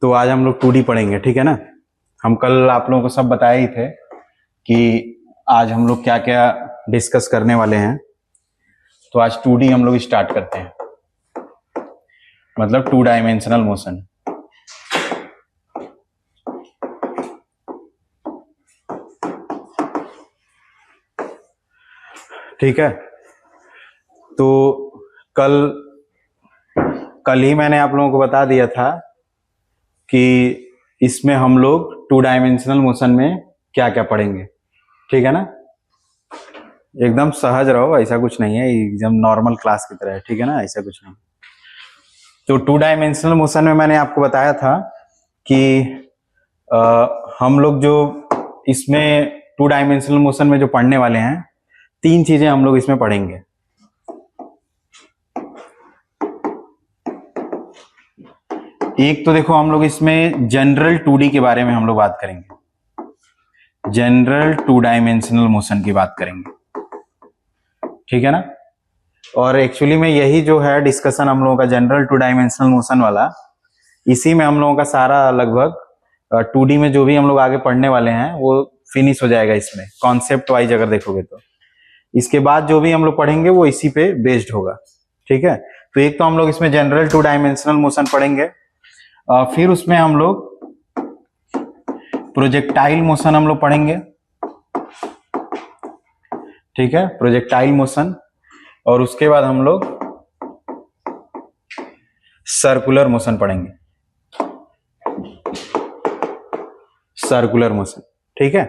तो आज हम लोग 2D पढ़ेंगे, ठीक है ना। हम कल आप लोगों को सब बताए ही थे कि आज हम लोग क्या क्या डिस्कस करने वाले हैं। तो आज 2D हम लोग स्टार्ट करते हैं, मतलब 2 डायमेंशनल मोशन। ठीक है, तो कल ही मैंने आप लोगों को बता दिया था कि इसमें हम लोग 2 डायमेंशनल मोशन में क्या क्या पढ़ेंगे, ठीक है ना। एकदम सहज रहो, ऐसा कुछ नहीं है, एकदम नॉर्मल क्लास की तरह है, ठीक है ना, ऐसा कुछ नहीं। तो 2 डायमेंशनल मोशन में मैंने आपको बताया था कि हम लोग जो इसमें 2 डायमेंशनल मोशन में जो पढ़ने वाले हैं, 3 चीजें हम लोग इसमें पढ़ेंगे। एक तो देखो, हम लोग इसमें जनरल 2D के बारे में हम लोग बात करेंगे, जनरल 2 डायमेंशनल मोशन की बात करेंगे, ठीक है ना। और एक्चुअली में यही जो है डिस्कशन हम लोगों का जनरल 2 डायमेंशनल मोशन वाला, इसी में हम लोगों का सारा लगभग 2D में जो भी हम लोग आगे पढ़ने वाले हैं वो फिनिश हो जाएगा इसमें, कॉन्सेप्ट वाइज अगर देखोगे तो। इसके बाद जो भी हम लोग पढ़ेंगे वो इसी पे बेस्ड होगा, ठीक है। तो एक तो हम लोग इसमें जनरल 2 डायमेंशनल मोशन पढ़ेंगे, फिर उसमें हम लोग प्रोजेक्टाइल मोशन हम लोग पढ़ेंगे, ठीक है, प्रोजेक्टाइल मोशन। और उसके बाद हम लोग सर्कुलर मोशन पढ़ेंगे, सर्कुलर मोशन, ठीक है।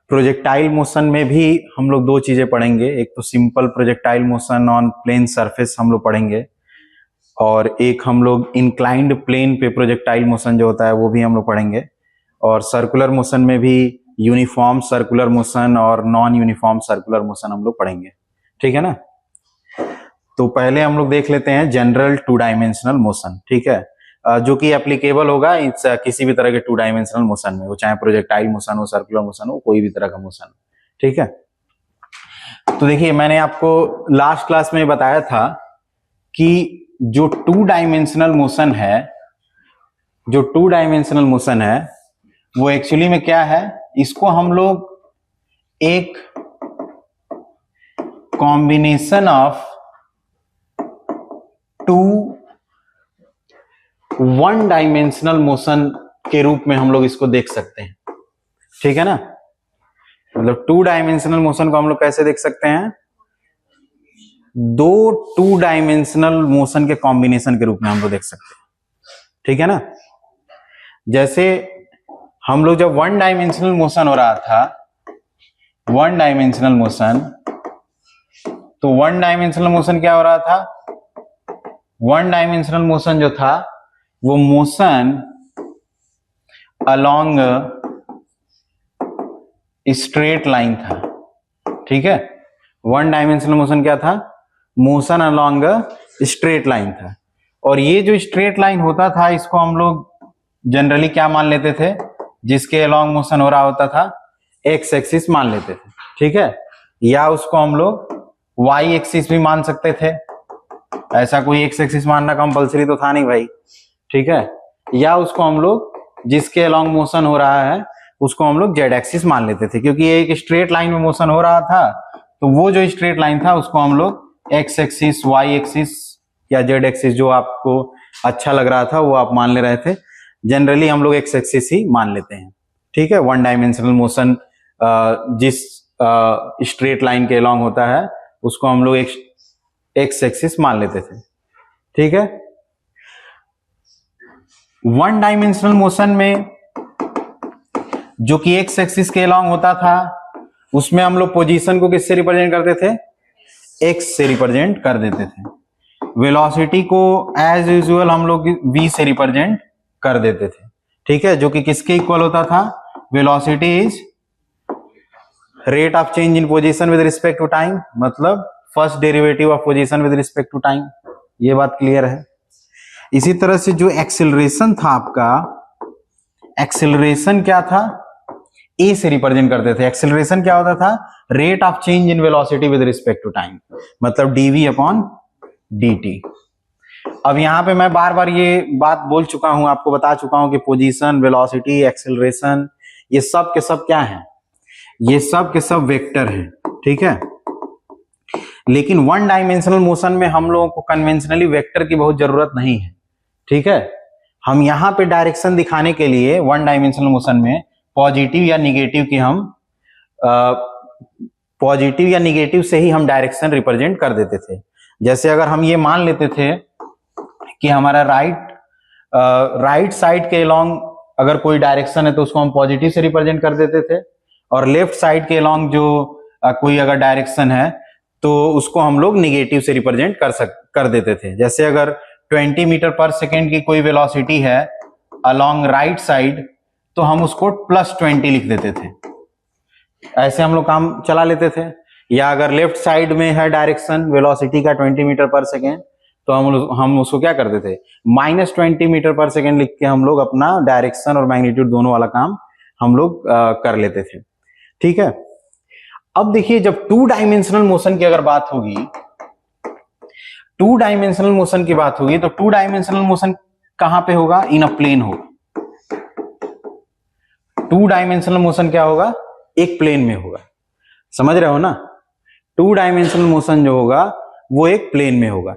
प्रोजेक्टाइल मोशन में भी हम लोग 2 चीजें पढ़ेंगे, एक तो simple projectile motion on plane surface हम लोग पढ़ेंगे, और एक हम लोग इंक्लाइंड प्लेन पे प्रोजेक्टाइल मोशन जो होता है वो भी हम लोग पढ़ेंगे। और सर्कुलर मोशन में भी यूनिफॉर्म सर्कुलर मोशन और नॉन यूनिफॉर्म सर्कुलर मोशन हम लोग पढ़ेंगे, ठीक है ना। तो पहले हम लोग देख लेते हैं जनरल 2 डायमेंशनल मोशन, ठीक है, जो कि एप्लीकेबल होगा किसी भी तरह के 2 डायमेंशनल मोशन में, वो चाहे प्रोजेक्टाइल मोशन हो, सर्कुलर मोशन हो, कोई भी तरह का मोशन, ठीक है। तो देखिए, मैंने आपको लास्ट क्लास में बताया था कि जो 2 डायमेंशनल मोशन है, जो 2 डायमेंशनल मोशन है वो एक्चुअली में क्या है, इसको हम लोग एक कॉम्बिनेशन ऑफ 2 1 डायमेंशनल मोशन के रूप में हम लोग इसको देख सकते हैं, ठीक है ना। मतलब 2 डायमेंशनल मोशन को हम लोग कैसे देख सकते हैं, 2 2 डायमेंशनल मोशन के कॉम्बिनेशन के रूप में हम लोग देख सकते हैं, ठीक है ना। जैसे हम लोग जब 1 डायमेंशनल मोशन हो रहा था, 1 डायमेंशनल मोशन, तो 1 डायमेंशनल मोशन क्या हो रहा था, 1 डायमेंशनल मोशन जो था वो मोशन अलोंग स्ट्रेट लाइन था, ठीक है। 1 डायमेंशनल मोशन क्या था, मोशन अलोंग स्ट्रेट लाइन था। और ये जो स्ट्रेट लाइन होता था इसको हम लोग जनरली क्या मान लेते थे, जिसके अलोंग मोशन हो रहा होता था एक्स एक्सिस मान लेते थे, ठीक है। या उसको हम लोग वाई एक्सिस भी मान सकते थे, ऐसा कोई एक्स एक्सिस मानना कंपलसरी तो था नहीं भाई, ठीक है। या उसको हम लोग जिसके अलोंग मोशन हो रहा है उसको हम लोग जेड एक्सिस मान लेते थे, क्योंकि एक स्ट्रेट लाइन में मोशन हो रहा था, तो वो जो स्ट्रेट लाइन था उसको हम लोग एक्स एक्सिस, वाई एक्सिस या जेड एक्सिस, जो आपको अच्छा लग रहा था वो आप मान ले रहे थे। जनरली हम लोग एक्स एक्सिस ही मान लेते हैं, ठीक है। 1 डायमेंशनल मोशन जिस स्ट्रेट लाइन के अलोंग होता है उसको हम लोग एक्स एक्सिस मान लेते थे, ठीक है। 1 डायमेंशनल मोशन में जो कि एक्स एक्सिस के अलोंग होता था उसमें हम लोग पोजीशन को किससे रिप्रेजेंट करते थे, एक्स से रिप्रेजेंट कर देते थे। वेलोसिटी को एज यूजुअल हम लोग v से रिप्रेजेंट कर देते थे, ठीक है, जो कि किसके इक्वल होता था, velocity is rate of change in position with respect to time, मतलब first derivative of position with respect to time. ये बात क्लियर है। इसी तरह से जो एक्सेलरेशन था आपका, एक्सेलरेशन क्या था, ए से रिप्रेजेंट करते थे। एक्सेलरेशन क्या होता था, rate of change in velocity with respect to time, मतलब dv अपॉन dt। अब यहाँ पे मैं बार बार ये बात बोल चुका हूं, आपको बता चुका हूं कि पोजीशन, वेलोसिटी, एक्सेलरेशन, ये सब के सब क्या है, ये सब के सब वेक्टर हैं, ठीक है। लेकिन वन डायमेंशनल मोशन में हम लोगों को कन्वेंशनली वेक्टर की बहुत जरूरत नहीं है, ठीक है। हम यहाँ पे डायरेक्शन दिखाने के लिए वन डायमेंशनल मोशन में पॉजिटिव या निगेटिव की हम पॉजिटिव या निगेटिव से ही हम डायरेक्शन रिप्रेजेंट कर देते थे। जैसे अगर हम ये मान लेते थे कि हमारा राइट साइड के अलोंग अगर कोई डायरेक्शन है तो उसको हम पॉजिटिव से रिप्रेजेंट कर देते थे, और लेफ्ट साइड के अलोंग जो कोई अगर डायरेक्शन है तो उसको हम लोग निगेटिव से रिप्रेजेंट कर देते थे। जैसे अगर 20 मीटर पर सेकेंड की कोई वेलोसिटी है अलोंग राइट साइड तो हम उसको +20 लिख देते थे, ऐसे हम लोग काम चला लेते थे। या अगर लेफ्ट साइड में है डायरेक्शन वेलोसिटी का 20 मीटर पर सेकेंड तो हम उसको क्या करते थे, -20 मीटर पर सेकेंड लिख के हम लोग अपना डायरेक्शन और मैग्नीट्यूड दोनों वाला काम हम लोग कर लेते थे, ठीक है। अब देखिए जब टू डायमेंशनल मोशन की अगर बात होगी, टू डायमेंशनल मोशन की बात होगी तो टू डायमेंशनल मोशन कहां पे होगा, इन अ प्लेन होगा। टू डायमेंशनल मोशन क्या होगा, एक प्लेन में होगा, समझ रहे हो ना। टू डायमेंशनल मोशन जो होगा वो एक प्लेन में होगा।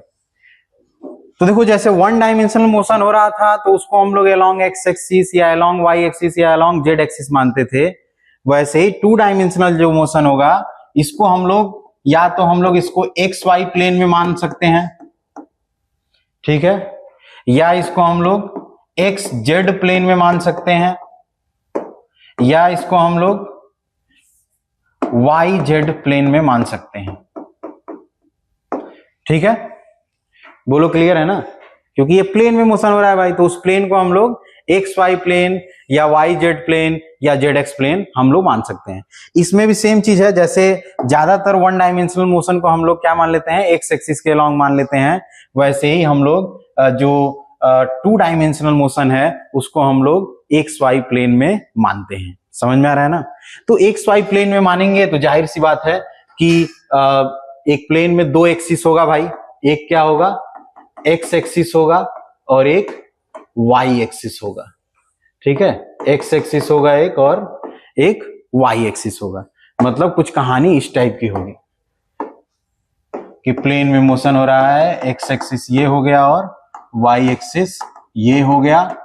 तो देखो जैसे वन डायमेंशनल मोशन हो रहा था तो उसको हम लोग अलोंग एक्स एक्सिस या अलोंग वाई एक्सिस या अलोंग जेड एक्सिस मानते थे, वैसे ही टू डायमेंशनल जो मोशन होगा इसको हम लोग या तो हम लोग इसको एक्स वाई प्लेन में मान सकते हैं, ठीक है, या इसको हम लोग एक्स जेड प्लेन में मान सकते हैं, या इसको हम लोग वाई जेड प्लेन में मान सकते हैं, ठीक है। बोलो क्लियर है ना, क्योंकि ये प्लेन में मोशन हो रहा है भाई, तो उस प्लेन को हम लोग एक्स वाई प्लेन या वाई जेड प्लेन या जेड एक्स प्लेन हम लोग मान सकते हैं। इसमें भी सेम चीज है, जैसे ज्यादातर वन डायमेंशनल मोशन को हम लोग क्या मान लेते हैं, एक्स एक्सिस के अलोंग मान लेते हैं, वैसे ही हम लोग जो टू डायमेंशनल मोशन है उसको हम लोग एक्स वाई प्लेन में मानते हैं। समझ में आ रहा है ना। तो एक्स वाई प्लेन में मानेंगे तो जाहिर सी बात है कि एक प्लेन में दो एक्सिस होगा भाई, एक क्या होगा, एक्स एक्सिस होगा और एक वाई एक्सिस होगा, ठीक है। एक्स एक्सिस होगा एक और एक वाई एक्सिस होगा। मतलब कुछ कहानी इस टाइप की होगी कि प्लेन में मोशन हो रहा है, एक्स एक्सिस ये हो गया और वाई एक्सिस ये हो गया,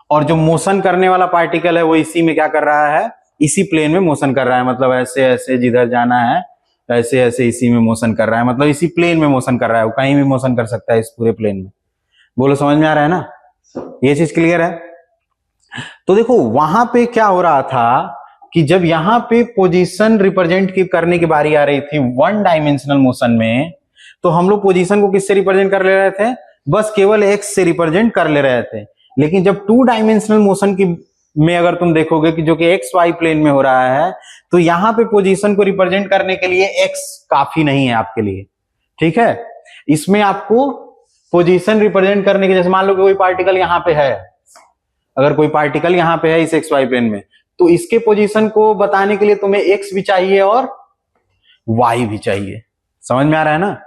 और जो मोशन करने वाला पार्टिकल है वो इसी में क्या कर रहा है, इसी प्लेन में मोशन कर रहा है। मतलब ऐसे ऐसे जिधर जाना है ऐसे ऐसे इसी में मोशन कर रहा है, मतलब इसी प्लेन में मोशन कर रहा है, वो कहीं भी मोशन कर सकता है इस पूरे प्लेन में। बोलो समझ में आ रहा है ना, ये चीज क्लियर है। तो देखो वहां पे क्या हो रहा था कि जब यहां पे पोजीशन रिप्रेजेंट करने की बारी आ रही थी वन डायमेंशनल मोशन में, तो हम लोग पोजीशन को किससे रिप्रेजेंट कर ले रहे थे, बस केवल एक्स से रिप्रेजेंट कर ले रहे थे। लेकिन जब टू डायमेंशनल मोशन की में अगर तुम देखोगे कि जो कि एक्स वाई प्लेन में हो रहा है, तो यहां पे पोजीशन को रिप्रेजेंट करने के लिए एक्स काफी नहीं है आपके लिए, ठीक है। इसमें आपको पोजीशन रिप्रेजेंट करने के, जैसे मान लो कि कोई पार्टिकल यहां पे है, अगर कोई पार्टिकल यहां पे है इस एक्स वाई प्लेन में, तो इसके पोजीशन को बताने के लिए तुम्हें एक्स भी चाहिए और वाई भी चाहिए। समझ में आ रहा है ना।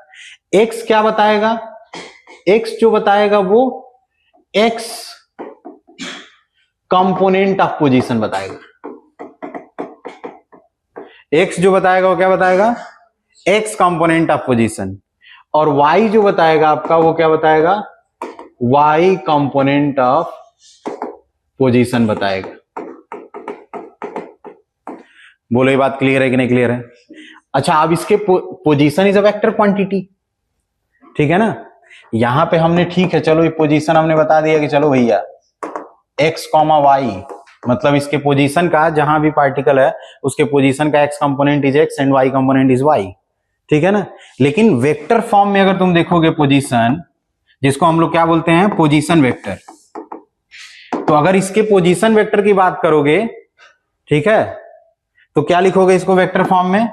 एक्स क्या बताएगा, एक्स जो बताएगा वो एक्स कंपोनेंट ऑफ पोजीशन बताएगा। एक्स जो बताएगा वो क्या बताएगा, एक्स कंपोनेंट ऑफ पोजीशन, और वाई जो बताएगा आपका वो क्या बताएगा, वाई कंपोनेंट ऑफ पोजीशन बताएगा। बोलो ये बात क्लियर है कि नहीं क्लियर है। अच्छा, अब इसके position is a vector quantity, ठीक है ना। यहां पे हमने ठीक है, चलो ये पोजीशन हमने बता दिया कि चलो भैया एक्स कॉमा वाई, मतलब इसके पोजीशन का जहां भी पार्टिकल है उसके पोजीशन का x component is x and y component is y, ठीक है ना। लेकिन वेक्टर फॉर्म में अगर तुम देखोगे पोजीशन, जिसको हम लोग क्या बोलते हैं, पोजीशन वेक्टर, तो अगर इसके पोजीशन वेक्टर की बात करोगे, ठीक है, तो क्या लिखोगे इसको वेक्टर फॉर्म में,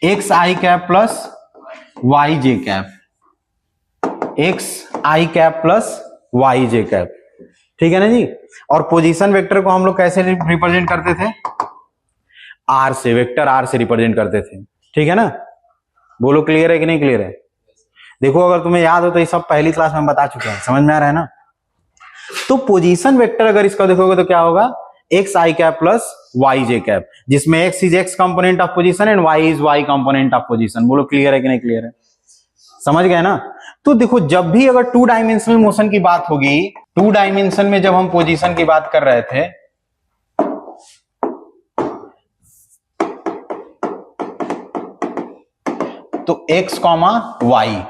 x i cap plus y j cap, x i cap plus y j cap, ठीक है ना जी। और पोजीशन वेक्टर को हम लोग कैसे रिप्रेजेंट करते थे, आर से, वेक्टर आर से रिप्रेजेंट करते थे, ठीक है ना। बोलो क्लियर है कि नहीं क्लियर है। देखो अगर तुम्हें याद हो तो ये सब पहली क्लास में बता चुके हैं, समझ में आ रहा है ना। तो पोजीशन वेक्टर अगर इसका देखोगे तो क्या होगा, x i cap plus y j cap, जिसमें x is x component of position and y is y component of position. बोलो क्लियर है कि नहीं क्लियर है, समझ गए ना। तो देखो जब भी अगर टू डायमेंशनल मोशन की बात होगी, टू डायमेंशन में जब हम पोजीशन की बात कर रहे थे, तो एक्स कॉमा वाई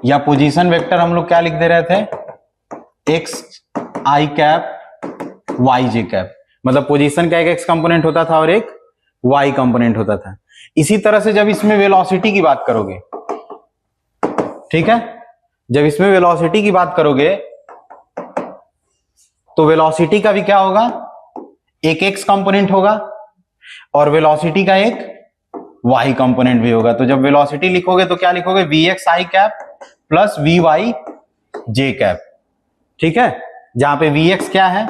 या पोजीशन वेक्टर हम लोग क्या लिख दे रहे थे, x i cap Y j cap, मतलब पोजीशन का एक एक्स कंपोनेंट होता था और एक वाई कंपोनेंट होता था। इसी तरह से जब इसमें वेलोसिटी की बात करोगे, ठीक है, जब इसमें वेलोसिटी की बात करोगे तो वेलोसिटी का भी क्या होगा, एक एक्स कंपोनेंट होगा और वेलोसिटी का एक वाई कंपोनेंट भी होगा। तो जब वेलोसिटी लिखोगे तो क्या लिखोगे, v x i cap plus v y j cap, ठीक है, जहां पे वी एक्स क्या है,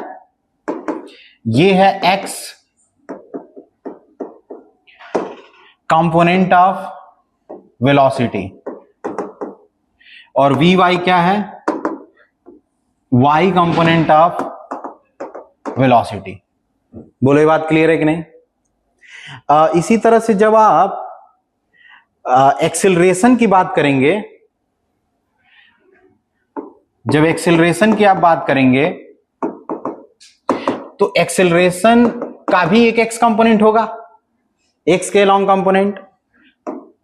ये है एक्स कंपोनेंट ऑफ वेलोसिटी और वी वाई क्या है, वाई कंपोनेंट ऑफ वेलोसिटी। बोलो ये बात क्लियर है कि नहीं। इसी तरह से जब आप एक्सेलरेशन की बात करेंगे, जब एक्सेलरेशन की आप बात करेंगे तो एक्सेलरेशन का भी एक एक्स कंपोनेंट होगा, एक्स के लॉन्ग कंपोनेंट,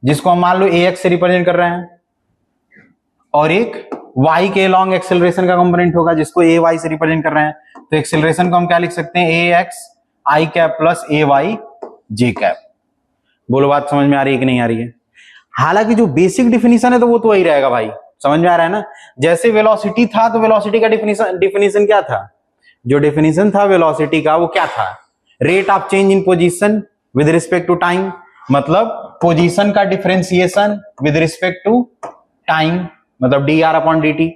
जिसको हम मान लो ए एक्स से रिप्रेजेंट कर रहे हैं, और एक वाई के लॉन्ग एक्सेलरेशन का कंपोनेंट होगा जिसको ए वाई से रिप्रेजेंट कर रहे हैं। तो एक्सेलरेशन को हम क्या लिख सकते हैं, ए x i cap plus A Y j cap. बोलो बात समझ में आ रही है कि नहीं आ रही है। हालांकि जो बेसिक डिफिनीशन है तो वो तो वही रहेगा भाई, समझ में आ रहा है ना। जैसे वेलोसिटी था तो वेलोसिटी का डिफिनीशन क्या था, जो डिफिनीशन था वेलोसिटी का वो क्या था, rate of change in position with respect to time, मतलब पोजीशन का differentiation with respect to time, मतलब d r upon d t.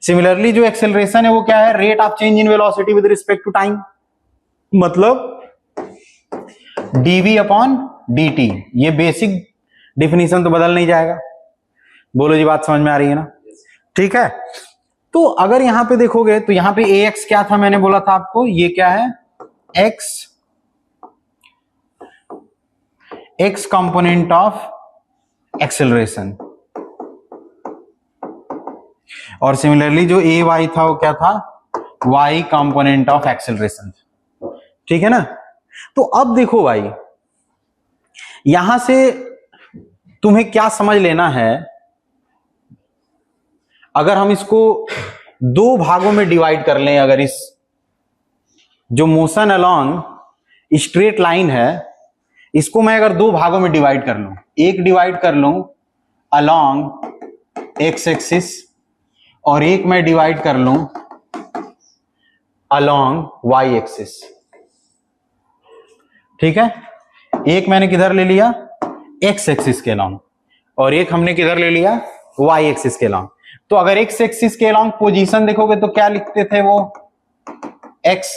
Similarly जो एक्सेलरेशन है वो क्या है, rate of change in velocity with respect to time, मतलब dv upon d t. ये बेसिक डिफिनीशन तो बदल नहीं जाएगा। बोलो जी बात समझ में आ रही है ना, ठीक है। तो अगर यहां पे देखोगे तो यहां पे ए एक्स क्या था, मैंने बोला था आपको, ये क्या है, एक्स कंपोनेंट ऑफ एक्सेलरेशन, और सिमिलरली जो ए वाई था वो क्या था, वाई कंपोनेंट ऑफ एक्सेलरेशन, ठीक है ना। तो अब देखो भाई, यहां से तुम्हें क्या समझ लेना है, अगर हम इसको दो भागों में डिवाइड कर लें, अगर इस जो मोशन अलोंग स्ट्रेट लाइन है इसको मैं अगर दो भागों में डिवाइड कर लूं, एक डिवाइड कर लूं अलोंग एक्स एक्सिस और एक मैं डिवाइड कर लूं अलोंग वाई एक्सिस, ठीक है। एक मैंने किधर ले लिया, एक्स एक्सिस के अलोंग, और एक हमने किधर ले लिया, वाई एक्सिस के अलोंग। तो अगर एक्स एक्सिस के अलोंग पोजीशन देखोगे तो क्या लिखते थे वो, एक्स,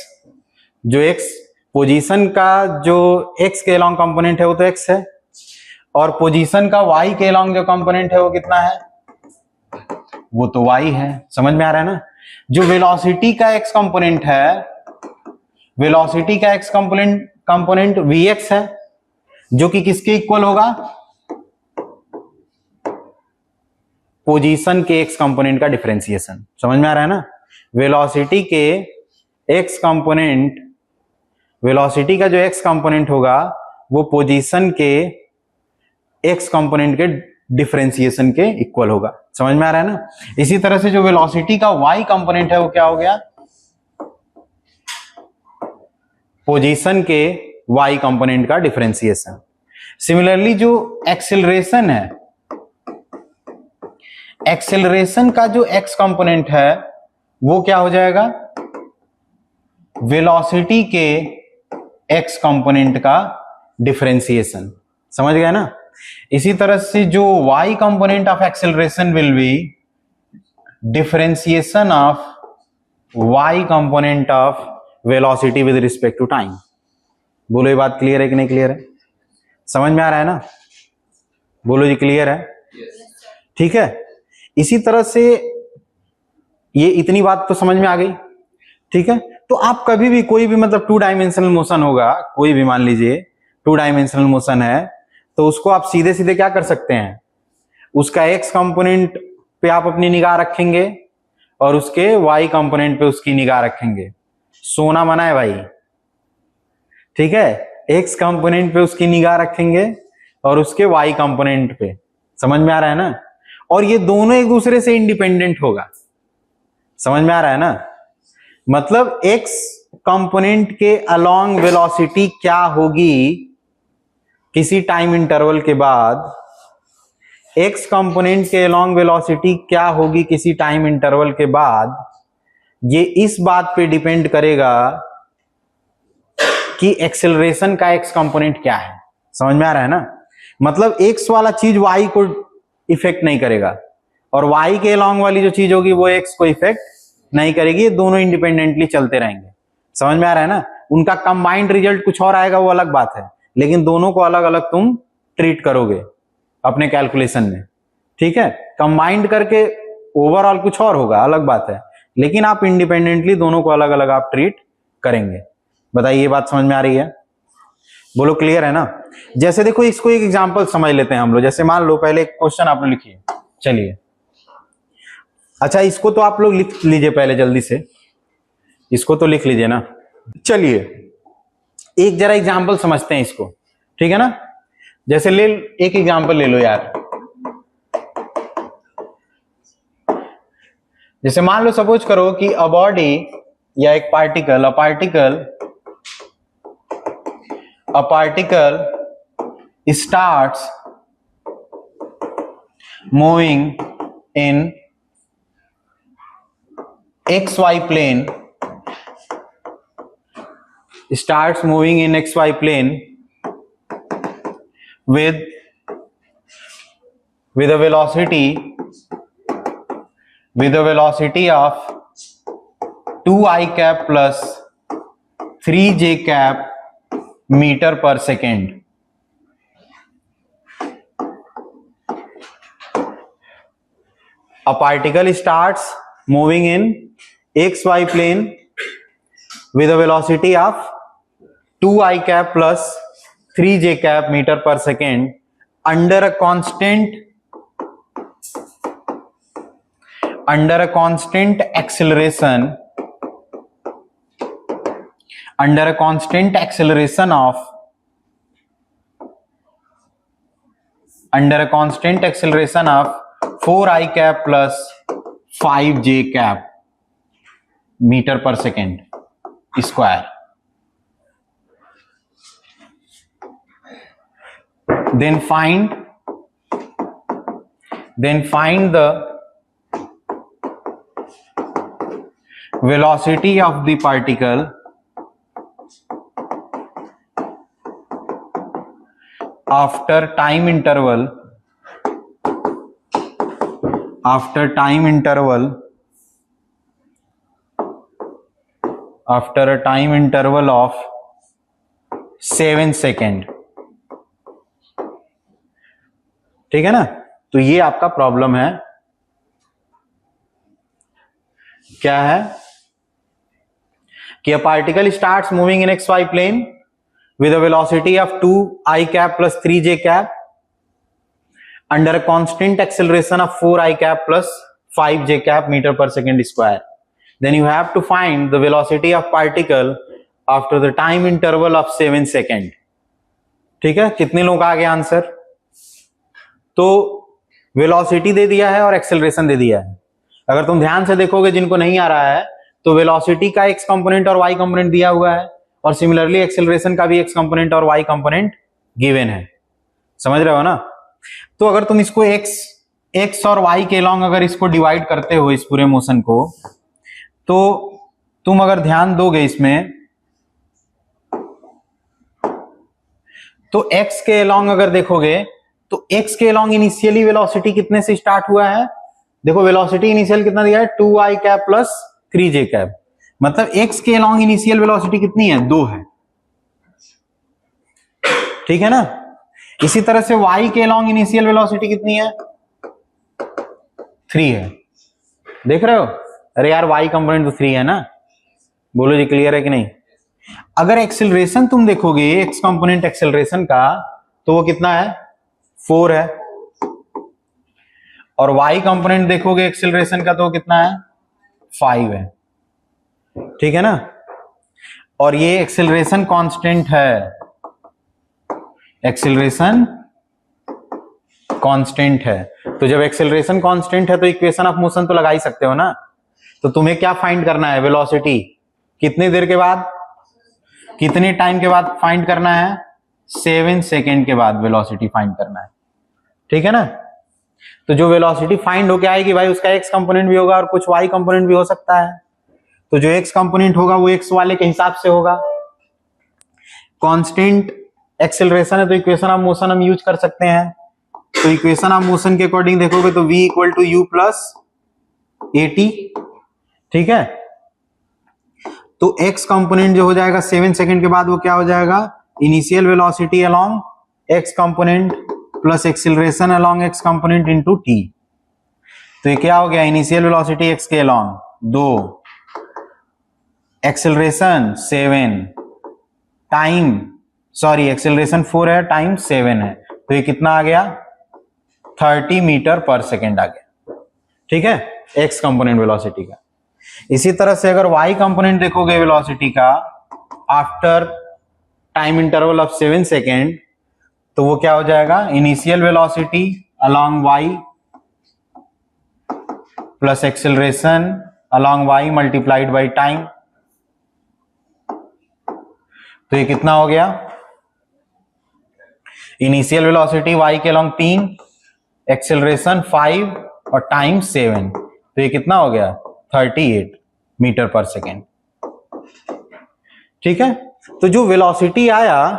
जो एक्स पोजीशन का जो एक्स के अलोंग कंपोनेंट है वो तो एक्स है, और पोजीशन का वाई के अलोंग जो कंपोनेंट है वो कितना है, वो तो वाई है। समझ में आ रहा है ना। जो वेलोसिटी का एक्स कंपोनेंट है, वेलोसिटी का एक्स कंपोनेंट वी एक्स है, जो कि किसके इक्वल होगा, पोजीशन के एक्स कंपोनेंट का डिफरेंशिएशन। समझ में आ रहा है ना। वेलोसिटी के एक्स कंपोनेंट, वेलोसिटी का जो एक्स कंपोनेंट होगा वो पोजीशन के एक्स कंपोनेंट के डिफरेंशिएशन के इक्वल होगा। समझ में आ रहा है ना। इसी तरह से जो वेलोसिटी का वाई कंपोनेंट है वो क्या हो गया, पोजीशन के वाई कंपोनेंट का डिफरेंशिएशन। सिमिलरली जो एक्सेलरेशन है, एक्सेलरेशन का जो एक्स कंपोनेंट है वो क्या हो जाएगा, वेलोसिटी के एक्स कंपोनेंट का डिफरेंशिएशन। समझ गए ना। इसी तरह से जो y component of acceleration will be differentiation of y component of velocity with respect to time. बोलो ये बात क्लियर है कि नहीं क्लियर है, समझ में आ रहा है ना। बोलो जी, क्लियर है? ठीक है, इसी तरह से ये इतनी बात तो समझ में आ गई। ठीक है, तो आप कभी भी कोई भी मतलब 2 डायमेंशनल मोशन होगा, कोई भी मान लीजिए 2 डायमेंशनल मोशन है, तो उसको आप सीधे सीधे क्या कर सकते हैं, उसका एक्स कंपोनेंट पे आप अपनी निगाह रखेंगे और उसके वाई कंपोनेंट पे उसकी निगाह रखेंगे। सोना मना है भाई। ठीक है, एक्स कंपोनेंट पे उसकी निगाह रखेंगे और उसके वाई कंपोनेंट पे। समझ में आ रहा है ना? और ये दोनों एक दूसरे से इंडिपेंडेंट होगा। समझ में आ रहा है ना? मतलब एक्स कंपोनेंट के अलोंग वेलोसिटी क्या होगी किसी टाइम इंटरवल के बाद, एक्स कंपोनेंट के अलोंग वेलोसिटी क्या होगी किसी टाइम इंटरवल के बाद, ये इस बात पे डिपेंड करेगा कि एक्सेलरेशन का एक्स कंपोनेंट क्या है। समझ में आ रहा है ना? मतलब एक्स वाला चीज वाई को इफेक्ट नहीं करेगा और वाई के अलोंग वाली जो चीज होगी वो एक्स को इफेक्ट नहीं करेगी। ये दोनों इंडिपेंडेंटली चलते रहेंगे। समझ में आ रहा है ना? उनका कंबाइंड रिजल्ट कुछ और आएगा, वो अलग बात है, लेकिन दोनों को अलग अलग तुम ट्रीट करोगे अपने कैलकुलेशन में। ठीक है, कंबाइंड करके ओवरऑल कुछ और होगा, अलग बात है, लेकिन आप इंडिपेंडेंटली दोनों को अलग अलग आप ट्रीट करेंगे। बताइए, ये बात समझ में आ रही है? बोलो, क्लियर है ना? जैसे देखो, इसको एक एग्जांपल समझ लेते हैं हम लोग। जैसे मान लो पहले एक क्वेश्चन आपने लिखिए, चलिए। अच्छा, इसको तो आप लोग लिख लीजिए पहले जल्दी से, इसको तो लिख लीजिए ना। चलिए एक जरा एग्जांपल समझते हैं इसको, ठीक है ना? जैसे एक एग्जांपल ले लो यार। जैसे मान लो, सपोज करो कि अ बॉडी या एक particle, a particle starts moving in xy plane, starts moving in xy plane with a velocity of 2i cap plus 3j cap meter per second. A particle starts moving in xy plane with a velocity of 2i cap plus 3j cap meter per second under a constant acceleration of 4i cap plus 5j cap meter per second square. Then find the velocity of the particle after time interval of 7 second. ठीक है ना? तो ये आपका problem है। क्या है कि a particle starts moving in xy plane with a velocity of 2i cap plus 3j cap under a constant acceleration of 4i cap plus 5j cap meter per second square. Then you have to find the velocity of particle after the time interval of 7 second. ठीक है, कितने लोग आ गए answer? तो velocity दे दिया है और acceleration दे दिया है। अगर तुम ध्यान से देखोगे, जिनको नहीं आ रहा है, तो वेलोसिटी का एक्स कंपोनेंट और वाई कंपोनेंट दिया हुआ है और सिमिलरली एक्सेलरेशन का भी एक्स कंपोनेंट और वाई कंपोनेंट गिवन है। समझ रहे हो ना? तो अगर तुम इसको एक्स और वाई के लॉन्ग अगर इसको डिवाइड करते हो, इस पूरे मोशन को, तो तुम अगर ध्यान दोगे इसमें, तो एक्स के लॉन्ग अगर देखोगे, तो एक्स के लॉन्ग इनिशियली वेलोसिटी कितने से स्टार्ट हुआ है? देखो, वेलोसिटी इनिशियल कितना दिया है? 2i cap plus 3j cap. मतलब एक्स के लॉन्ग इनिशियल वेलोसिटी कितनी है? 2 है। ठीक है ना? इसी तरह से y के अलॉन्ग इनिशियल वेलोसिटी कितनी है? 3 है। देख रहे हो? अरे यार y कंपोनेंट तो 3 है ना, बोलो जी क्लियर है कि नहीं? अगर एक्सेलरेशन तुम देखोगे x कंपोनेंट एक्सेलरेशन का तो वो कितना है? 4 है। और y कंपोनेंट देखोगे एक्सेलरेशन का तो वो कितना है? 5 है। ठीक है ना? और ये एक्सेलरेशन कांस्टेंट है, एक्सेलरेशन कांस्टेंट है। तो जब एक्सेलरेशन कांस्टेंट है तो इक्वेशन ऑफ मोशन तो लगा ही सकते हो ना। तो तुम्हें क्या फाइंड करना है? वेलोसिटी कितनी देर के बाद, कितने टाइम के बाद फाइंड करना है? 7 सेकेंड के बाद वेलोसिटी फाइंड करना है। ठीक है ना? तो जो वेलोसिटी फाइंड होके आएगी भाई उसका एक्स कंपोनेंट भी होगा और कुछ वाई कंपोनेंट भी हो सकता है। तो जो एक्स कंपोनेंट होगा वो एक्स वाले के हिसाब से होगा। कांस्टेंट एक्सेलरेशन है तो इक्वेशन ऑफ मोशन हम यूज कर सकते हैं। तो इक्वेशन ऑफ मोशन के अकॉर्डिंग देखोगे तो v equal to u plus at। ठीक है? तो x कंपोनेंट जो हो जाएगा 7 सेकंड के बाद वो क्या हो जाएगा? Initial velocity along x component plus acceleration along x component into t। तो ये क्या हो गया? इनिशियल वेलोसिटी x के along 2, acceleration 7, time sorry acceleration 4 है, टाइम 7 है। तो ये कितना आ गया? 30 मीटर पर सेकेंड आ गया। ठीक है? x कंपोनेंट वेलोसिटी का। इसी तरह से अगर y कंपोनेंट देखोगे वेलोसिटी का after time interval of 7 second तो वो क्या हो जाएगा? Initial velocity along y plus acceleration along y multiplied by time. तो ये कितना हो गया? इनिशियल वेलोसिटी y के अलोंग 3, एक्सेलरेशन 5 और टाइम 7। तो ये कितना हो गया? 38 मीटर पर सेकेंड। ठीक है? तो जो वेलोसिटी आया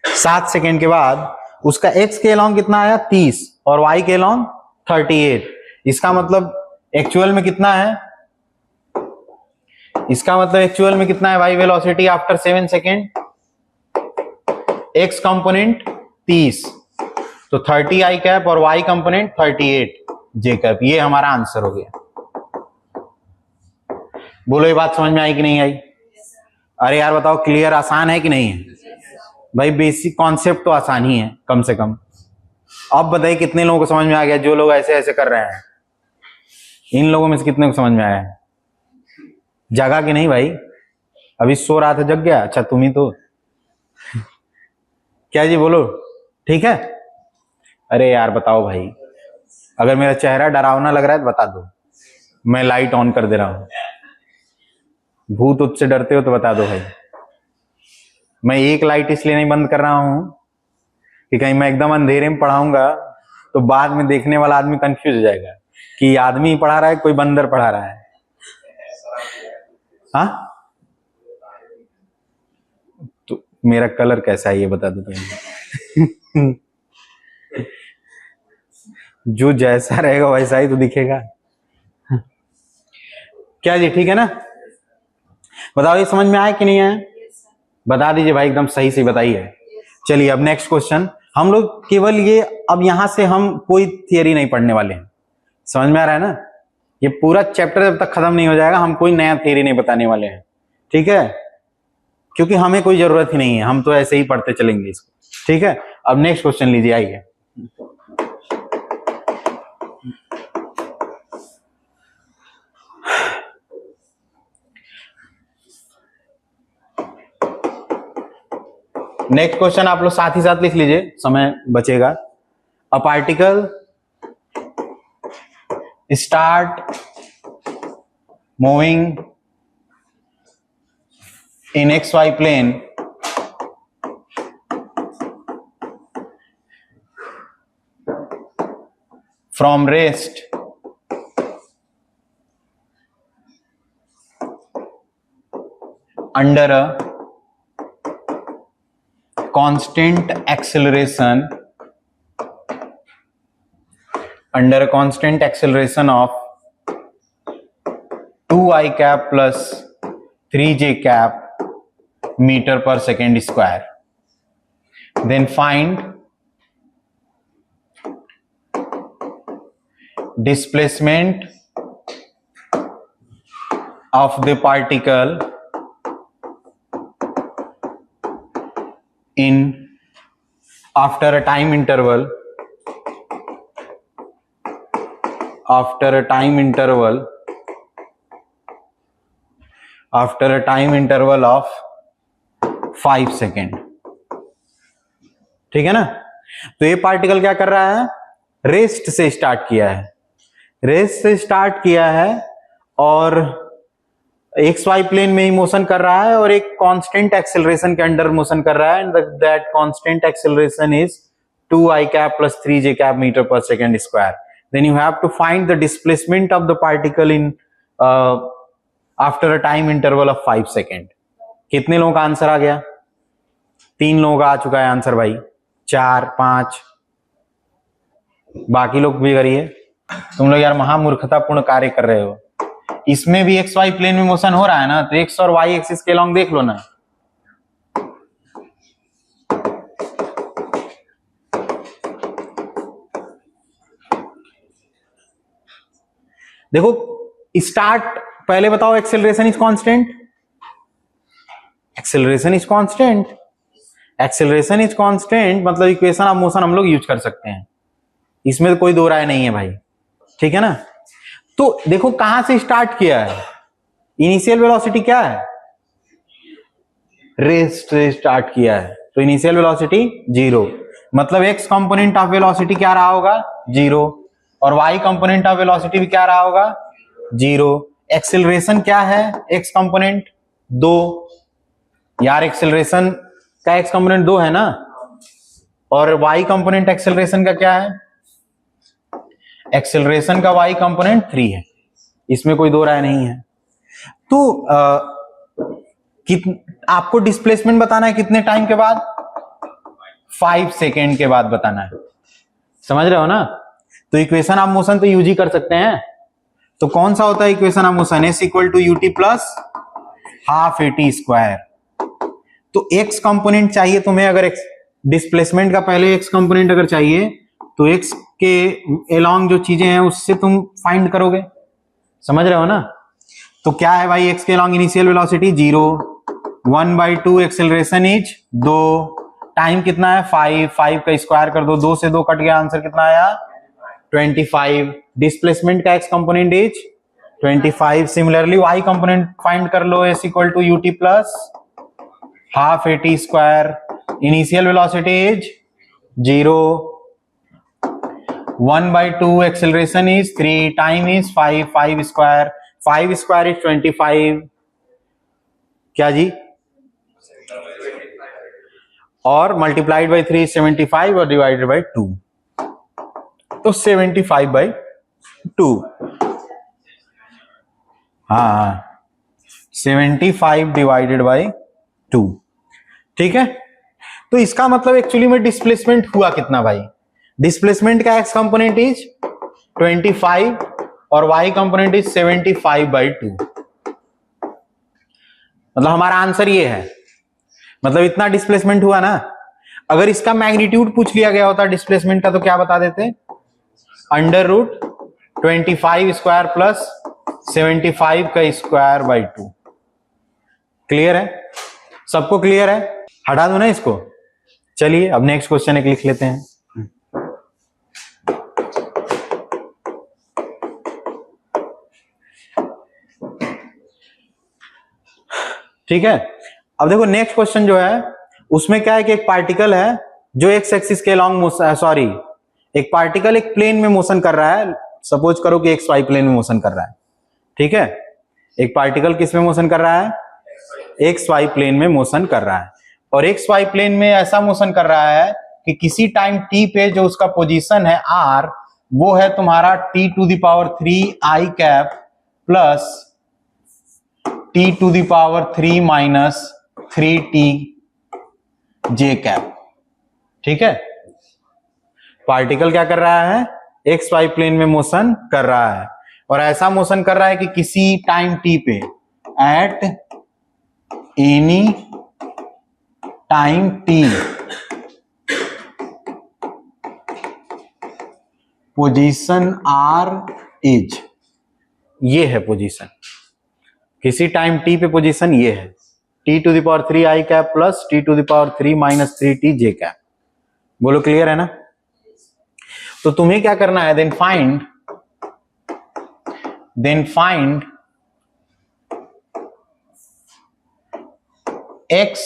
7 सेकेंड के बाद उसका x के अलोंग कितना आया? 30 और y के अलोंग 38। इसका मतलब एक्चुअल में कितना है? इसका मतलब एक्चुअल में कितना है भाई velocity after 7 second? x component 30 तो 30 i कैप और y कंपोनेंट 38 j कैप। ये हमारा आंसर हो गया। बोलो ये बात समझ में आई कि नहीं आई? अरे यार बताओ क्लियर, आसान है कि नहीं है? भाई बेसिक कॉन्सेप्ट तो आसान ही है कम से कम। अब बताइए कितने लोगों को समझ में आ गया? जो लोग ऐसे ऐसे कर रहे हैं इन लोगों में से कितने को समझ में आया है? जगा कि नहीं भाई? अभी सो रहा था, जग गया? अच्छा तुम ही तो। क्या जी बोलो, ठीक है? अरे यार बताओ भाई, अगर मेरा चेहरा डरावना लग रहा है तो बता दो, मैं लाइट ऑन कर दे रहा हूं। भूत ऊत से डरते हो तो बता दो भाई। मैं एक लाइट इसलिए नहीं बंद कर रहा हूं कि कहीं मैं एकदम अंधेरे में पढ़ाऊंगा तो बाद में देखने वाला आदमी कंफ्यूज हो जाएगा कि आदमी पढ़ा रहा है कोई बंदर पढ़ा रहा है। हाँ तो मेरा कलर कैसा है ये बता दो तुम। जो जैसा रहेगा वैसा ही तो दिखेगा। क्या जी ठीक है ना? बताओ ये समझ में आया कि नहीं आया? बता दीजिए भाई, एकदम सही से बताइए। चलिए अब नेक्स्ट क्वेश्चन। हम लोग केवल ये अब यहां से हम कोई थियरी नहीं पढ़ने वाले हैं। समझ में आ रहा है ना? ये पूरा चैप्टर जब तक खत्म नहीं हो जाएगा हम कोई नया थियरी नहीं बताने वाले हैं। ठीक है? क्योंकि हमें कोई जरूरत ही नहीं है, हम तो ऐसे ही पढ़ते चलेंगे इसको। ठीक है? अब नेक्स्ट क्वेश्चन लीजिए, आइए। नेक्स्ट क्वेश्चन आप लोग साथ ही साथ लिख लीजिए, समय बचेगा। A particle start moving in xy plane from rest under a constant acceleration of 2i cap plus 3j cap meter per second square, then find displacement of the particle in after a time interval of 5 second. ठीक है ना। तो ये particle क्या कर रहा है, rest से स्टार्ट किया है और एक्स वाई प्लेन में ही मोशन कर रहा है और एक कांस्टेंट एक्सेलरेशन के अंडर मोशन कर रहा है, and that constant acceleration is 2i cap plus 3j cap meter per second square. Then you have to find the displacement of the particle in after a time interval of 5 second. कितने लोगों का answer आ गया? 3 लोगों का आ चुका है answer भाई, 4 5, बाकी लोग भी करिए। तुम लोग यार महामूर्खतापूर्ण कार्य कर रहे हो। इसमें भी एक्स वाई प्लेन में मोशन हो रहा है ना, तो एक्स और वाई एक्सिस के अलॉन्ग देख लो ना। देखो स्टार्ट, पहले बताओ एक्सेलरेशन इज कांस्टेंट, मतलब इक्वेशन ऑफ मोशन हम लोग यूज कर सकते हैं, इसमें तो कोई दो राय नहीं है भाई। ठीक है ना। तो देखो कहां से स्टार्ट किया है, इनिशियल वेलोसिटी क्या है, रेस्ट से स्टार्ट किया है, तो इनिशियल वेलोसिटी 0, मतलब एक्स कंपोनेंट ऑफ वेलोसिटी क्या रहा होगा 0, और वाई कंपोनेंट ऑफ वेलोसिटी भी क्या रहा होगा 0। एक्सेलरेशन क्या है, एक्स कंपोनेंट 2, यार एक्सेलरेशन का एक्स कंपोनेंट 2 है ना, और वाई कंपोनेंट एक्सेलरेशन का क्या है, एक्सेलरेशन का वाई कंपोनेंट 3 है, इसमें कोई दो राय नहीं है। तो आपको डिस्प्लेसमेंट बताना है कितने टाइम के बाद, 5 सेकेंड के बाद बताना है, समझ रहे हो ना। तो इक्वेशन ऑफ मोशन तो यूज ही कर सकते हैं। तो कौन सा होता है equation of motion, s equal to ut plus half at square. तो एक्स कंपोनेंट चाहिए तुम्हें, अगर डिस्प्लेसमेंट का पहले एक्स कंपोनेंट अगर चाहिए तो एक्स के अलोंग जो चीजें हैं उससे तुम फाइंड करोगे, समझ रहे हो ना। तो क्या है भाई, एक्स के along initial velocity 0, 1/2 acceleration is 2, time कितना है 5 का स्क्वायर कर दो, 2 से 2 कट गया, आंसर कितना आया 25। डिस्प्लेसमेंट का x component is 25। Similarly y component find कर लो, s equal to ut plus half at square, initial velocity is 0, 1/2 acceleration is 3, time is 5 square, 5 square is 25, क्या जी, और मल्टीप्लाइड बाई 3 75 और डिवाइडेड बाई 2, तो 75/2, हाँ 75 डिवाइडेड बाई 2। ठीक है। तो इसका मतलब एक्चुअली में डिस्प्लेसमेंट हुआ कितना भाई, डिस्प्लेसमेंट का एक्स कंपोनेंट इज 25 और वाई कंपोनेंट इज 75/2, मतलब हमारा आंसर ये है, मतलब इतना डिस्प्लेसमेंट हुआ ना। अगर इसका मैग्नीट्यूड पूछ लिया गया होता डिस्प्लेसमेंट का तो क्या बता देते, √25 स्क्वायर प्लस 75 का स्क्वायर बाई 2। क्लियर है, सबको क्लियर है, हटा दो ना इसको। चलिए अब नेक्स्ट क्वेश्चन एक लिख लेते हैं। ठीक है। अब देखो नेक्स्ट क्वेश्चन जो है उसमें क्या है कि एक पार्टिकल है जो एक्स एक्सिस के अलॉन्ग, सॉरी एक पार्टिकल एक प्लेन में मोशन कर रहा है, सपोज करो कि एक्स वाई प्लेन में मोशन कर रहा है। ठीक है, एक पार्टिकल किस में मोशन कर रहा है, एक्स वाई प्लेन में मोशन कर रहा है, और एक्स वाई प्लेन में ऐसा मोशन कर रहा है कि किसी टाइम टी पे जो उसका पोजीशन है आर, वो है तुम्हारा t⁻³ cap plus t⁻³ - 3t cap. ठीक है, पार्टिकल क्या कर रहा है, एक्स वाई प्लेन में मोशन कर रहा है, और ऐसा मोशन कर रहा है कि किसी टाइम टी पे, at any time t, position r is, ये है पोजीशन, किसी टाइम टी पे पोजीशन ये है t⁻3 i cap plus t⁻3 minus 3t j cap. बोलो क्लियर है ना? तो तुम्हें क्या करना है, then find x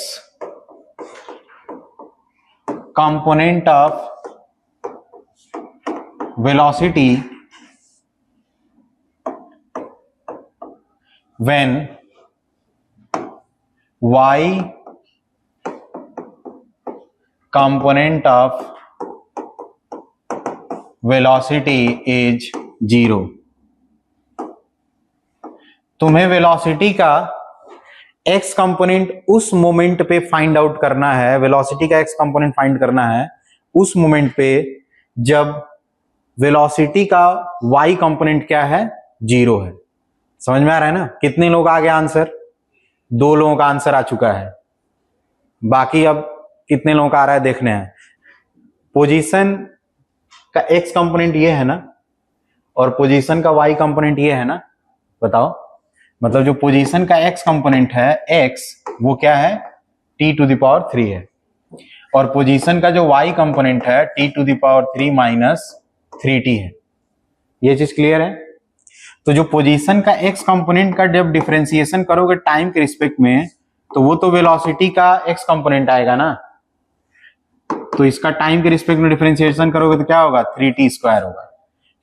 component of velocity when y component of velocity is 0। तुम्हें वेलोसिटी का x कंपोनेंट उस मोमेंट पे फाइंड आउट करना है, वेलोसिटी का x कंपोनेंट फाइंड करना है उस मोमेंट पे जब वेलोसिटी का y कंपोनेंट क्या है, 0 है। समझ में आ रहा है ना? कितने लोग आ गए आंसर? 2 लोगों का आंसर आ चुका है, बाकी अब कितने लोगों का आ रहा है देखने हैं। पोजीशन का x कंपोनेंट ये है ना, और पोजीशन का y कंपोनेंट ये है ना, बताओ। मतलब जो पोजीशन का x कंपोनेंट है x, वो क्या है, t⁻3 है, और पोजीशन का जो y कंपोनेंट है t⁻3 माइनस 3t है। ये चीज क्लियर है? तो जो पोजीशन का x कंपोनेंट का जब डिफरेंशिएशन करोगे टाइम के रिस्पेक्ट में, तो वो तो वेलोसिटी का x कंपोनेंट आएगा ना, तो इसका टाइम के रिस्पेक्ट में डिफरेंशिएशन करोगे तो क्या होगा, 3t² होगा।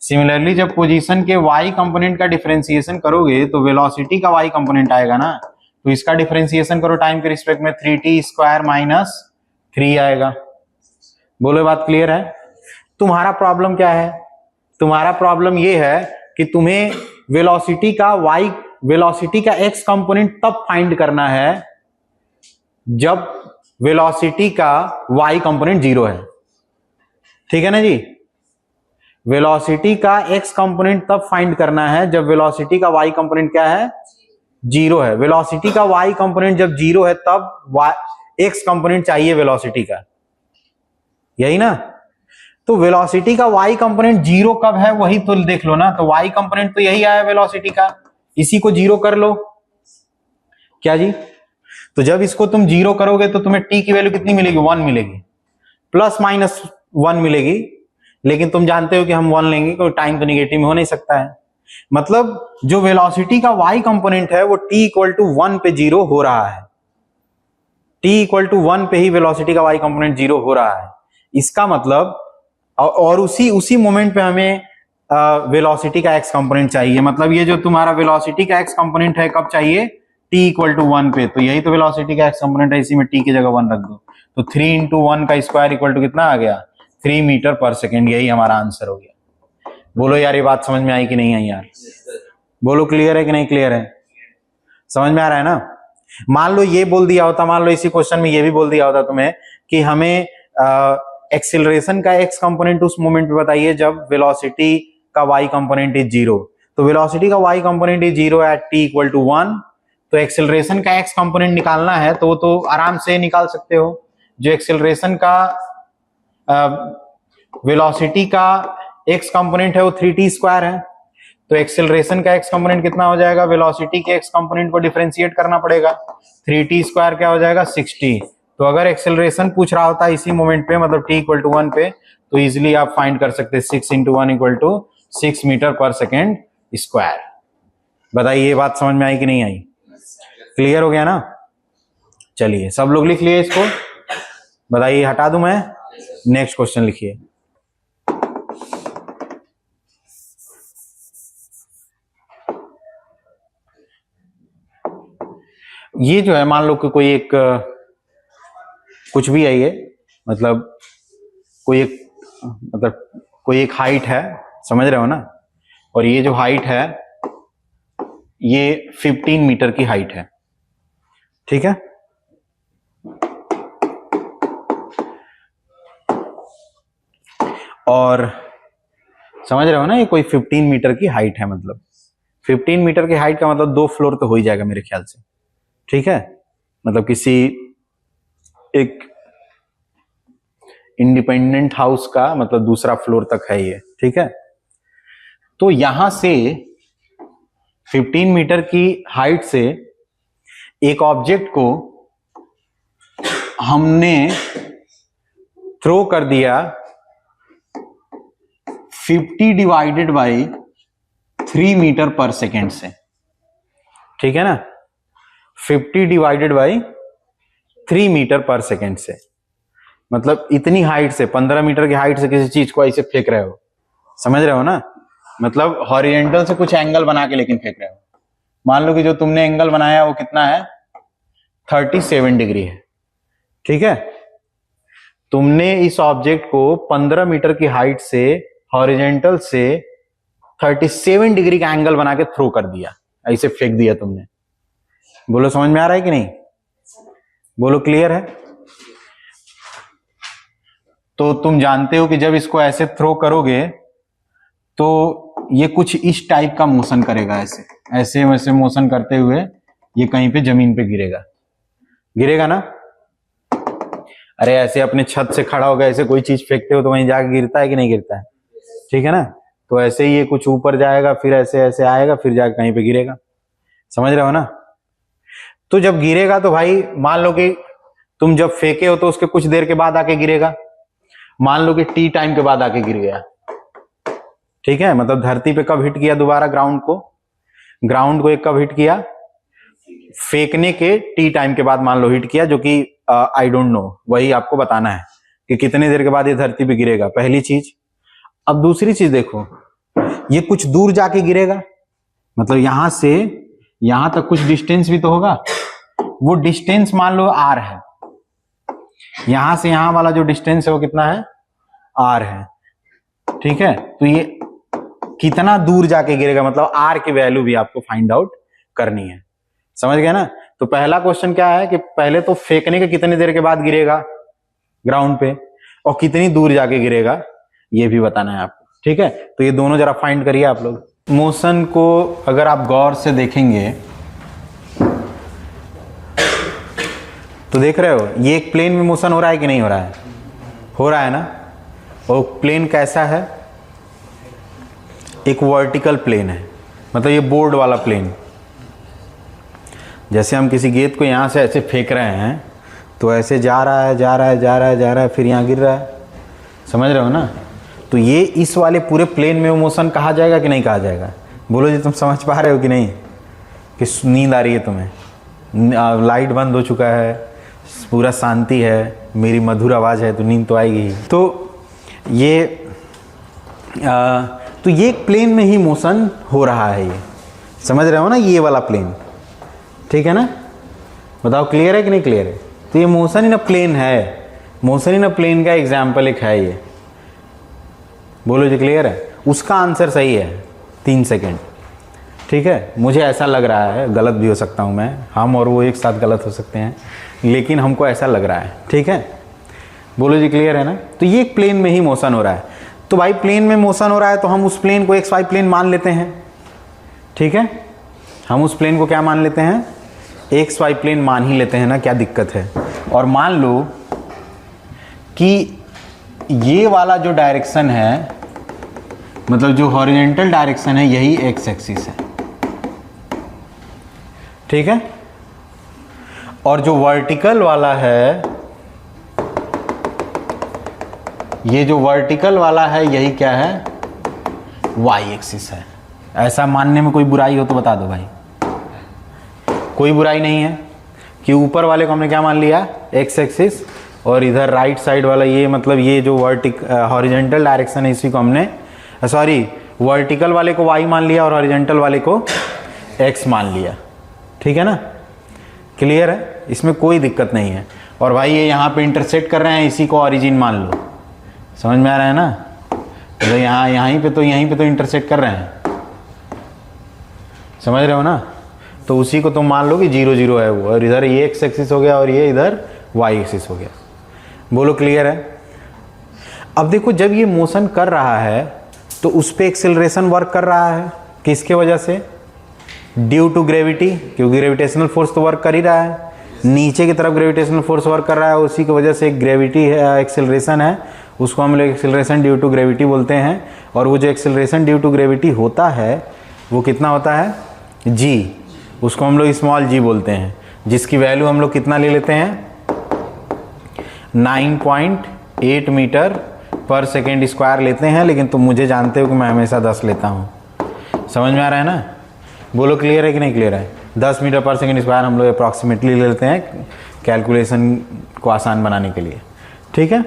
सिमिलरली जब पोजीशन के y कंपोनेंट का डिफरेंशिएशन करोगे तो वेलोसिटी का y कंपोनेंट आएगा ना, तो इसका डिफरेंशिएशन करो टाइम के रिस्पेक्ट में, 3t² माइनस 3 आएगा। बोलो बात क्लियर है? तुम्हारा प्रॉब्लम क्या है? तुम्हारा प्रॉब्लम ये है कि तुम्हें वेलोसिटी का x कंपोनेंट तब फाइंड करना है जब वेलोसिटी का y कंपोनेंट 0 है। ठीक है ना जी? वेलोसिटी का x कंपोनेंट तब फाइंड करना है जब वेलोसिटी का y कंपोनेंट क्या है, 0 है। वेलोसिटी का y कंपोनेंट जब 0 है तब x कंपोनेंट चाहिए वेलोसिटी का, यही ना? तो वेलोसिटी का y कंपोनेंट 0 कब है वही तो देख लो ना। तो y कंपोनेंट तो यही आया वेलोसिटी का, इसी को 0 कर लो। क्या जी? तो जब इसको तुम 0 करोगे तो तुम्हें t की वैल्यू कितनी मिलेगी, 1 मिलेगी, प्लस माइनस 1 मिलेगी, लेकिन तुम जानते हो कि हम 1 लेंगे, कोई टाइम तो निगेटिव में हो नहीं सकता है। मतलब जो वेलोसिटी का y कंपोनेंट है वो t=1 पे 0 हो रहा है, t=1 पे ही वेलोसिटी का y कंपोनेंट 0 हो रहा है। इसका मतलब और उसी मोमेंट पे हमें वेलोसिटी का x कंपोनेंट चाहिए। मतलब ये जो तुम्हारा वेलोसिटी का x कंपोनेंट है कब चाहिए, t=1 पे। तो यही तो वेलोसिटी का x कंपोनेंट है, इसी में t की जगह 1 रख दो, तो 3 × 1 का स्क्वायर इक्वल टू कितना आ गया, 3 मीटर पर सेकेंड। यही हमारा आंसर हो गया। बोलो यार ये बात समझ में आई कि नहीं आई यार? बोलो क्लियर है कि नहीं क्लियर है? समझ में आ रहा है ना? मान लो ये बोल दिया होता, मान लो इसी क्वेश्चन में ये भी बोल दिया होता तुम्हें कि हमें एक्सीलरेशन का x कंपोनेंट उस मोमेंट पे बताइए जब वेलोसिटी का y कंपोनेंट इज 0। तो वेलोसिटी का y component is 0 eight t=1, तो एक्सीलरेशन का x कंपोनेंट निकालना है तो वो तो आराम से निकाल सकते हो। जो एक्सीलरेशन का वेलोसिटी का x कंपोनेंट है वो 3t² है, तो एक्सीलरेशन का x कंपोनेंट कितना हो जाएगा, वेलोसिटी के x कंपोनेंट को डिफरेंशिएट करना पड़ेगा, 3t² क्या हो जाएगा, 6t। तो अगर एक्सेलरेशन पूछ रहा होता इसी मोमेंट पे, मतलब t=1 पे, तो इजिली आप फाइंड कर सकते 6 × 1 = 6 मीटर पर सेकेंड स्क्वायर। बताइए ये बात समझ में आई कि नहीं आई? क्लियर हो गया ना? चलिए सब लोग लिख लिए इसको, बताइए हटा दूं मैं, नेक्स्ट क्वेश्चन लिखिए। ये जो है मान लो कि कोई एक कुछ भी है, ये मतलब कोई एक हाइट है, समझ रहे हो ना? और ये जो हाइट है ये 15 मीटर की हाइट है, ठीक है? और समझ रहे हो ना, ये कोई 15 मीटर की हाइट है, मतलब 15 मीटर की हाइट का मतलब 2 फ्लोर तो हो ही जाएगा मेरे ख्याल से, ठीक है? मतलब किसी एक इंडिपेंडेंट हाउस का मतलब दूसरा फ्लोर तक है ये। ठीक है। तो यहां से 15 मीटर की हाइट से एक ऑब्जेक्ट को हमने थ्रो कर दिया 50 डिवाइडेड बाई 3 मीटर पर सेकेंड से, ठीक है ना, 50 डिवाइडेड बाई 3 मीटर पर सेकेंड से, मतलब इतनी हाइट से, 15 मीटर की हाइट से किसी चीज को ऐसे फेंक रहे हो, समझ रहे हो ना, मतलब हॉरिजेंटल से कुछ एंगल बना के लेकिन फेंक रहे हो। मान लो कि जो तुमने एंगल बनाया वो कितना है, 37 डिग्री है, ठीक है। तुमने इस ऑब्जेक्ट को 15 मीटर की हाइट से हॉरिजेंटल से 37 डिग्री का एंगल बना के थ्रो कर दिया, ऐसे फेंक दिया तुमने। बोलो समझ में आ रहा है कि नहीं, बोलो क्लियर है। तो तुम जानते हो कि जब इसको ऐसे थ्रो करोगे तो ये कुछ इस टाइप का मोशन करेगा, ऐसे ऐसे वैसे मोशन करते हुए ये कहीं पे जमीन पे गिरेगा, गिरेगा ना। अरे ऐसे अपने छत से खड़ा होगा ऐसे कोई चीज फेंकते हो तो वहीं जाके गिरता है कि नहीं गिरता है, ठीक है ना। तो ऐसे ही ये कुछ ऊपर जाएगा, फिर ऐसे ऐसे आएगा, फिर जाके कहीं पे गिरेगा, समझ रहे हो ना। तो जब गिरेगा तो भाई मान लो कि तुम जब फेंके हो तो उसके कुछ देर के बाद आके गिरेगा, मान लो कि टी टाइम के बाद आके गिर गया, ठीक है। मतलब धरती पे कब हिट किया दोबारा, ग्राउंड को एक कब हिट किया, फेंकने के टी टाइम के बाद मान लो हिट किया, जो कि आई डोंट नो, वही आपको बताना है कि कितने देर के बाद ये धरती पे गिरेगा, पहली चीज। अब दूसरी चीज देखो, ये कुछ दूर जाके गिरेगा, मतलब यहां से यहां तक कुछ डिस्टेंस भी तो होगा, वो डिस्टेंस मान लो आर है, यहां से यहां वाला जो डिस्टेंस है वो कितना है, आर है, ठीक है। तो ये कितना दूर जाके गिरेगा, मतलब आर की वैल्यू भी आपको फाइंड आउट करनी है, समझ गए ना। तो पहला क्वेश्चन क्या है कि पहले तो फेंकने के कितने देर के बाद गिरेगा ग्राउंड पे, और कितनी दूर जाके गिरेगा ये भी बताना है आपको, ठीक है। तो ये दोनों जरा फाइंड करिए आप लोग। मोशन को अगर आप गौर से देखेंगे तो देख रहे हो ये एक प्लेन में मोशन हो रहा है कि नहीं हो रहा है, हो रहा है ना। और प्लेन कैसा है, एक वर्टिकल प्लेन है, मतलब ये बोर्ड वाला प्लेन। जैसे हम किसी गेंद को यहाँ से ऐसे फेंक रहे हैं तो ऐसे जा रहा है जा रहा है जा रहा है जा रहा है, फिर यहाँ गिर रहा है, समझ रहे हो ना। तो ये इस वाले पूरे प्लेन में मोशन कहा जाएगा कि नहीं कहा जाएगा, बोलो जी तुम समझ पा रहे हो कि नहीं, कि नींद आ रही है तुम्हें, लाइट बंद हो चुका है, पूरा शांति है, मेरी मधुर आवाज़ है, तो नींद तो आएगी ही। तो ये एक प्लेन में ही मोशन हो रहा है, ये समझ रहे हो ना, ये वाला प्लेन, ठीक है ना। बताओ क्लियर है कि नहीं क्लियर है। तो ये मोशन इन अ प्लेन है, मोशन इन अ प्लेन का एग्जाम्पल एक है ये, बोलो जी क्लियर है। उसका आंसर सही है 3 सेकेंड, ठीक है। मुझे ऐसा लग रहा है, गलत भी हो सकता हूँ मैं, हम और वो एक साथ गलत हो सकते हैं, लेकिन हमको ऐसा लग रहा है, ठीक है। बोलो जी क्लियर है ना। तो ये एक प्लेन में ही मोशन हो रहा है, तो भाई प्लेन में मोशन हो रहा है तो हम उस प्लेन को एक्स वाई प्लेन मान लेते हैं, ठीक है। हम उस प्लेन को क्या मान लेते हैं, एक्स वाई प्लेन मान ही लेते हैं ना, क्या दिक्कत है। और मान लो कि ये वाला जो डायरेक्शन है, मतलब जो हॉरिजॉन्टल डायरेक्शन है, यही एक्स एक्सिस है, ठीक है। और जो वर्टिकल वाला है, ये जो वर्टिकल वाला है यही क्या है, वाई एक्सिस है। ऐसा मानने में कोई बुराई हो तो बता दो भाई, कोई बुराई नहीं है कि ऊपर वाले को हमने क्या मान लिया, एक्स एक्सिस, और इधर राइट साइड वाला ये, मतलब ये जो हॉरिजॉन्टल डायरेक्शन है इसी को हमने, सॉरी वर्टिकल वाले को वाई मान लिया और हॉरिजॉन्टल वाले को एक्स मान लिया, ठीक है ना। क्लियर है, इसमें कोई दिक्कत नहीं है। और भाई ये यहाँ पे इंटरसेक्ट कर रहे हैं, इसी को ऑरिजिन मान लो, समझ में आ रहा है ना। तो यहीं पे तो इंटरसेक्ट कर रहे हैं, समझ रहे हो ना। तो उसी को तुम मान लो कि 0 0 है वो, और इधर ये एक्स एक्सिस हो गया और ये इधर वाई एक्सिस हो गया। बोलो क्लियर है। अब देखो जब ये मोशन कर रहा है तो उस पर एक्सेलरेशन वर्क कर रहा है, किसके वजह से, ड्यू टू ग्रेविटी, क्योंकि ग्रेविटेशनल फोर्स तो वर्क कर ही रहा है, नीचे की तरफ ग्रेविटेशनल फोर्स वर्क कर रहा है, उसी की वजह से ग्रेविटी है, एक्सेलरेशन है, उसको हम लोग एक्सेलरेशन ड्यू टू ग्रेविटी बोलते हैं। और वो जो एक्सेलरेशन ड्यू टू ग्रेविटी होता है वो कितना होता है, g, उसको हम लोग स्मॉल g बोलते हैं, जिसकी वैल्यू हम लोग कितना ले लेते हैं, 9.8 मीटर पर सेकेंड स्क्वायर लेते हैं। लेकिन तुम मुझे जानते हो कि मैं हमेशा 10 लेता हूँ। समझ में आ रहा है ना? बोलो क्लियर है कि नहीं क्लियर है? 10 मीटर पर सेकेंड स्क्वायर हम लोग अप्रॉक्सीमेटली ले लेते हैं कैलकुलेशन को आसान बनाने के लिए। ठीक है,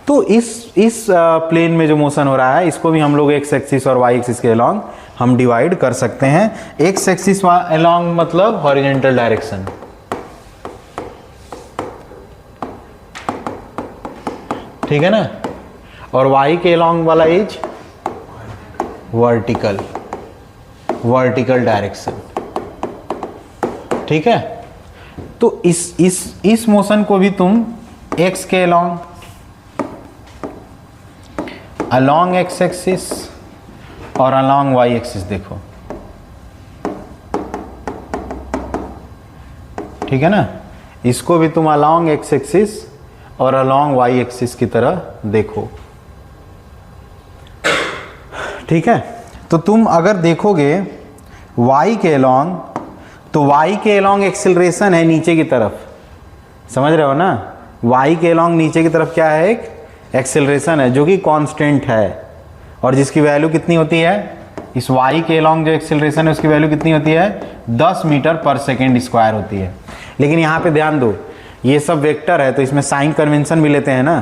तो इस प्लेन में जो मोशन हो रहा है इसको भी हम लोग एक्स एक्सिस और वाई एक्सिस के अलॉन्ग हम डिवाइड कर सकते हैं। एक्स एक्सिस अलॉन्ग मतलब हॉरिजॉन्टल डायरेक्शन, ठीक है ना, और वाई के अलॉन्ग वाला इज वर्टिकल डायरेक्शन। ठीक है, तो इस मोशन को भी तुम एक्स के अलॉन्ग एक्स एक्सिस और अलॉन्ग वाई एक्सिस देखो, ठीक है ना, इसको भी तुम अलॉन्ग एक्स एक्सिस और अलॉन्ग वाई एक्सिस की तरह देखो। ठीक है, तो तुम अगर देखोगे y के अलॉन्ग, तो y के अलॉन्ग एक्सेलरेशन है नीचे की तरफ, समझ रहे हो ना, y के अलॉन्ग नीचे की तरफ क्या है, एक एक्सेलरेशन है जो कि कांस्टेंट है और जिसकी वैल्यू कितनी होती है, इस y के अलॉन्ग जो एक्सेलरेशन है उसकी वैल्यू कितनी होती है, 10 मीटर पर सेकेंड स्क्वायर होती है। लेकिन यहाँ पे ध्यान दो, ये सब वेक्टर है तो इसमें साइन कन्वेंशन भी लेते हैं ना,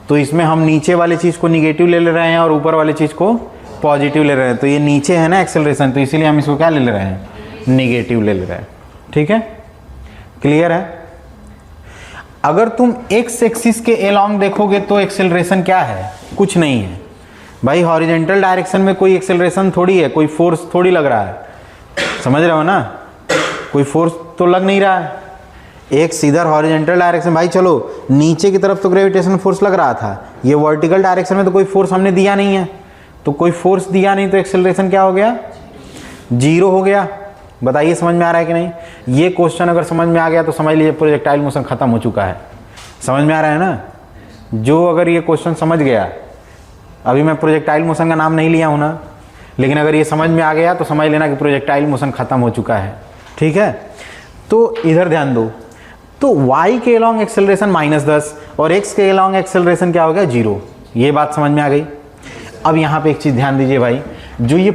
तो इसमें हम नीचे वाले चीज़ को निगेटिव ले रहे हैं और ऊपर वाले चीज़ को पॉजिटिव ले रहे हैं। तो ये नीचे है ना एक्सेलरेशन, तो इसीलिए हम इसको क्या ले रहे हैं, निगेटिव ले रहे हैं। ठीक है, क्लियर है? अगर तुम एक्स एक्सिस के अलॉन्ग देखोगे तो एक्सेलरेशन क्या है, कुछ नहीं है भाई, हॉरिजॉन्टल डायरेक्शन में कोई एक्सेलरेशन थोड़ी है, कोई फोर्स थोड़ी लग रहा है, समझ रहे हो ना, कोई फोर्स तो लग नहीं रहा है। एक सीधा हॉरिजॉन्टल डायरेक्शन, भाई चलो नीचे की तरफ तो ग्रेविटेशनल फोर्स लग रहा था, ये वर्टिकल डायरेक्शन में तो कोई फोर्स हमने दिया नहीं है, तो कोई फोर्स दिया नहीं तो एक्सेलरेशन क्या हो गया, 0 हो गया। बताइए समझ में आ रहा है कि नहीं? ये क्वेश्चन अगर समझ में आ गया तो समझ लीजिए प्रोजेक्टाइल मोशन खत्म हो चुका है। समझ में आ रहा है ना? जो अगर ये क्वेश्चन समझ गया, अभी मैं प्रोजेक्टाइल मोशन का नाम नहीं लिया हूं ना, लेकिन अगर ये समझ में आ गया तो समझ लेना कि प्रोजेक्टाइल मोशन खत्म हो चुका है। ठीक है, तो इधर ध्यान दो, तो y के अलॉन्ग एक्सेलरेशन -10 और x के अलॉन्ग एक्सेलरेशन क्या हो गया, 0। ये बात समझ में आ गई। अब यहाँ पे एक चीज़ ध्यान दीजिए भाई, जो ये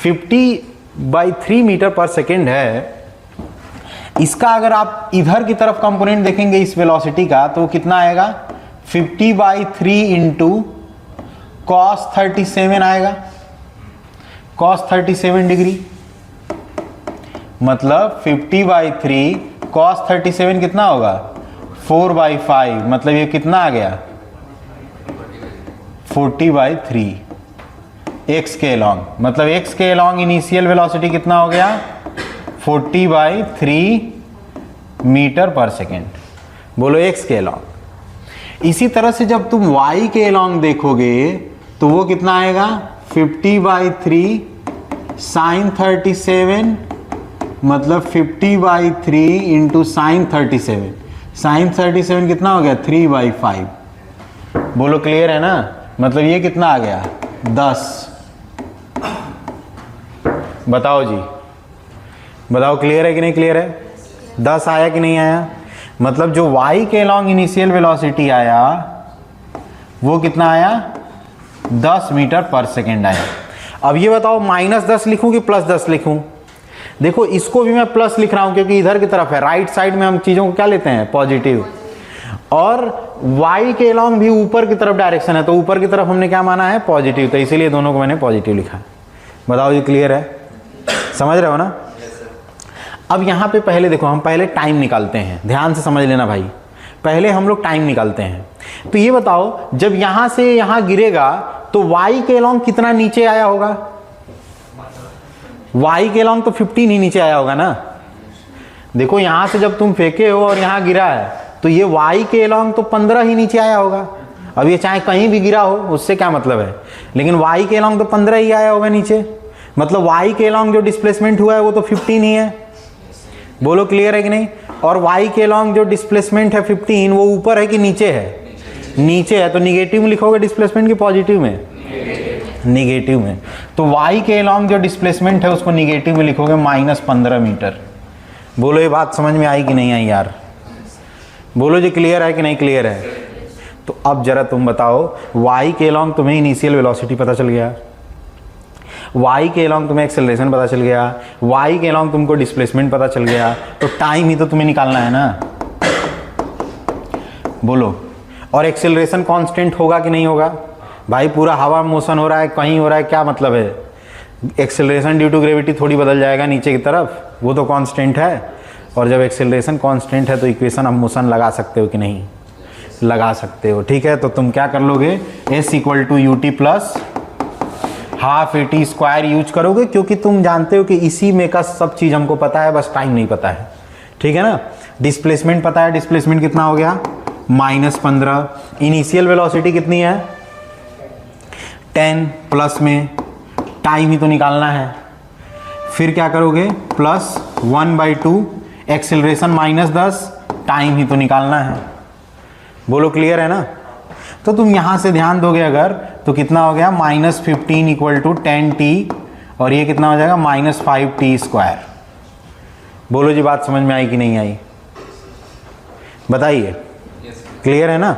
50/3 मीटर पर सेकेंड है, इसका अगर आप इधर की तरफ कंपोनेंट देखेंगे इस वेलोसिटी का, तो कितना आएगा, 50/3 इंटू cos 37 आएगा, cos 37 डिग्री, मतलब 50/3 cos 37 कितना होगा, 4/5, मतलब ये कितना आ गया, 40/3 x के अलॉन्ग, मतलब x के अलॉन्ग इनिशियल वेलोसिटी कितना हो गया, 40/3 मीटर पर सेकेंड। बोलो x के अलॉन्ग। इसी तरह से जब तुम y के अलॉन्ग देखोगे तो वो कितना आएगा, 50/3 sin 37, मतलब 50/3 इंटू साइन 37, साइन 37 कितना हो गया, 3/5। बोलो क्लियर है ना? मतलब ये कितना आ गया, 10। बताओ जी, बताओ क्लियर है कि नहीं क्लियर है? 10 आया कि नहीं आया? मतलब जो y के अलॉन्ग इनिशियल वेलोसिटी आया वो कितना आया, 10 मीटर पर सेकेंड आया। अब ये बताओ -10 लिखूं कि +10 लिखूं? देखो इसको भी मैं प्लस लिख रहा हूं क्योंकि इधर की तरफ है, राइट साइड में हम चीजों को क्या लेते हैं, पॉजिटिव, और y के अलॉन्ग भी ऊपर की तरफ डायरेक्शन है, तो ऊपर की तरफ हमने क्या माना है, पॉजिटिव, तो इसीलिए दोनों को मैंने पॉजिटिव लिखा है। बताओ ये क्लियर है, समझ रहे हो ना? अब यहाँ पे पहले देखो, हम पहले टाइम निकालते हैं, ध्यान से समझ लेना भाई, पहले हम लोग टाइम निकालते हैं। तो ये बताओ जब यहां से यहां गिरेगा तो y के अलॉन्ग कितना नीचे आया होगा, y के अलॉन्ग तो 15 ही नीचे आया होगा ना। देखो यहां से जब तुम फेंके हो और यहां गिरा है तो ये y के अलॉन्ग तो 15 ही नीचे आया होगा। अब ये चाहे कहीं भी गिरा हो उससे क्या मतलब है, लेकिन y के अलॉन्ग तो 15 ही आया होगा नीचे, मतलब y के अलॉन्ग जो डिस्प्लेसमेंट हुआ है वो तो 15 ही है। बोलो क्लियर है कि नहीं? और y के अलॉन्ग जो डिस्प्लेसमेंट है 15, वो ऊपर है कि नीचे है, नीचे है तो निगेटिव में लिखोगे डिस्प्लेसमेंट की पॉजिटिव में? निगेटिव में। तो y के अलॉन्ग जो डिस्प्लेसमेंट है उसको निगेटिव में लिखोगे -15 मीटर। बोलो ये बात समझ में आई कि नहीं आई यार? बोलो जी क्लियर है कि नहीं क्लियर है? तो अब जरा तुम बताओ, y के अलॉन्ग तुम्हें इनिशियल वेलोसिटी पता चल गया, y के अलॉन्ग तुम्हें एक्सेलरेशन पता चल गया, y के अलॉन्ग तुमको डिस्प्लेसमेंट पता चल गया, तो टाइम ही तो तुम्हें निकालना है ना। बोलो, और एक्सेलरेशन कांस्टेंट होगा कि नहीं होगा? भाई पूरा हवा मोशन हो रहा है, कहीं हो रहा है, क्या मतलब है? एक्सेलरेशन ड्यू टू ग्रेविटी थोड़ी बदल जाएगा नीचे की तरफ, वो तो कांस्टेंट है। और जब एक्सेलरेशन कांस्टेंट है तो इक्वेशन ऑफ मोशन लगा सकते हो कि नहीं? लगा सकते हो। ठीक है, तो तुम क्या कर लोगे, s = ut plus half at² use करोगे, क्योंकि तुम जानते हो कि इसी में का सब चीज हमको पता है, बस टाइम नहीं पता है। ठीक है ना। डिस्प्लेसमेंट पता है, डिस्प्लेसमेंट कितना हो गया? -15। इनिशियल वेलोसिटी कितनी है? 10 प्लस में टाइम ही तो निकालना है। फिर क्या करोगे? +1/2 एक्सेलरेशन -10 टाइम ही तो निकालना है। बोलो क्लियर है ना। तो तुम यहां से ध्यान दोगे अगर, तो कितना हो गया? -15 = 10t, और ये कितना हो जाएगा? -5t²। बोलो जी बात समझ में आई कि नहीं आई? बताइए। क्लियर है ना।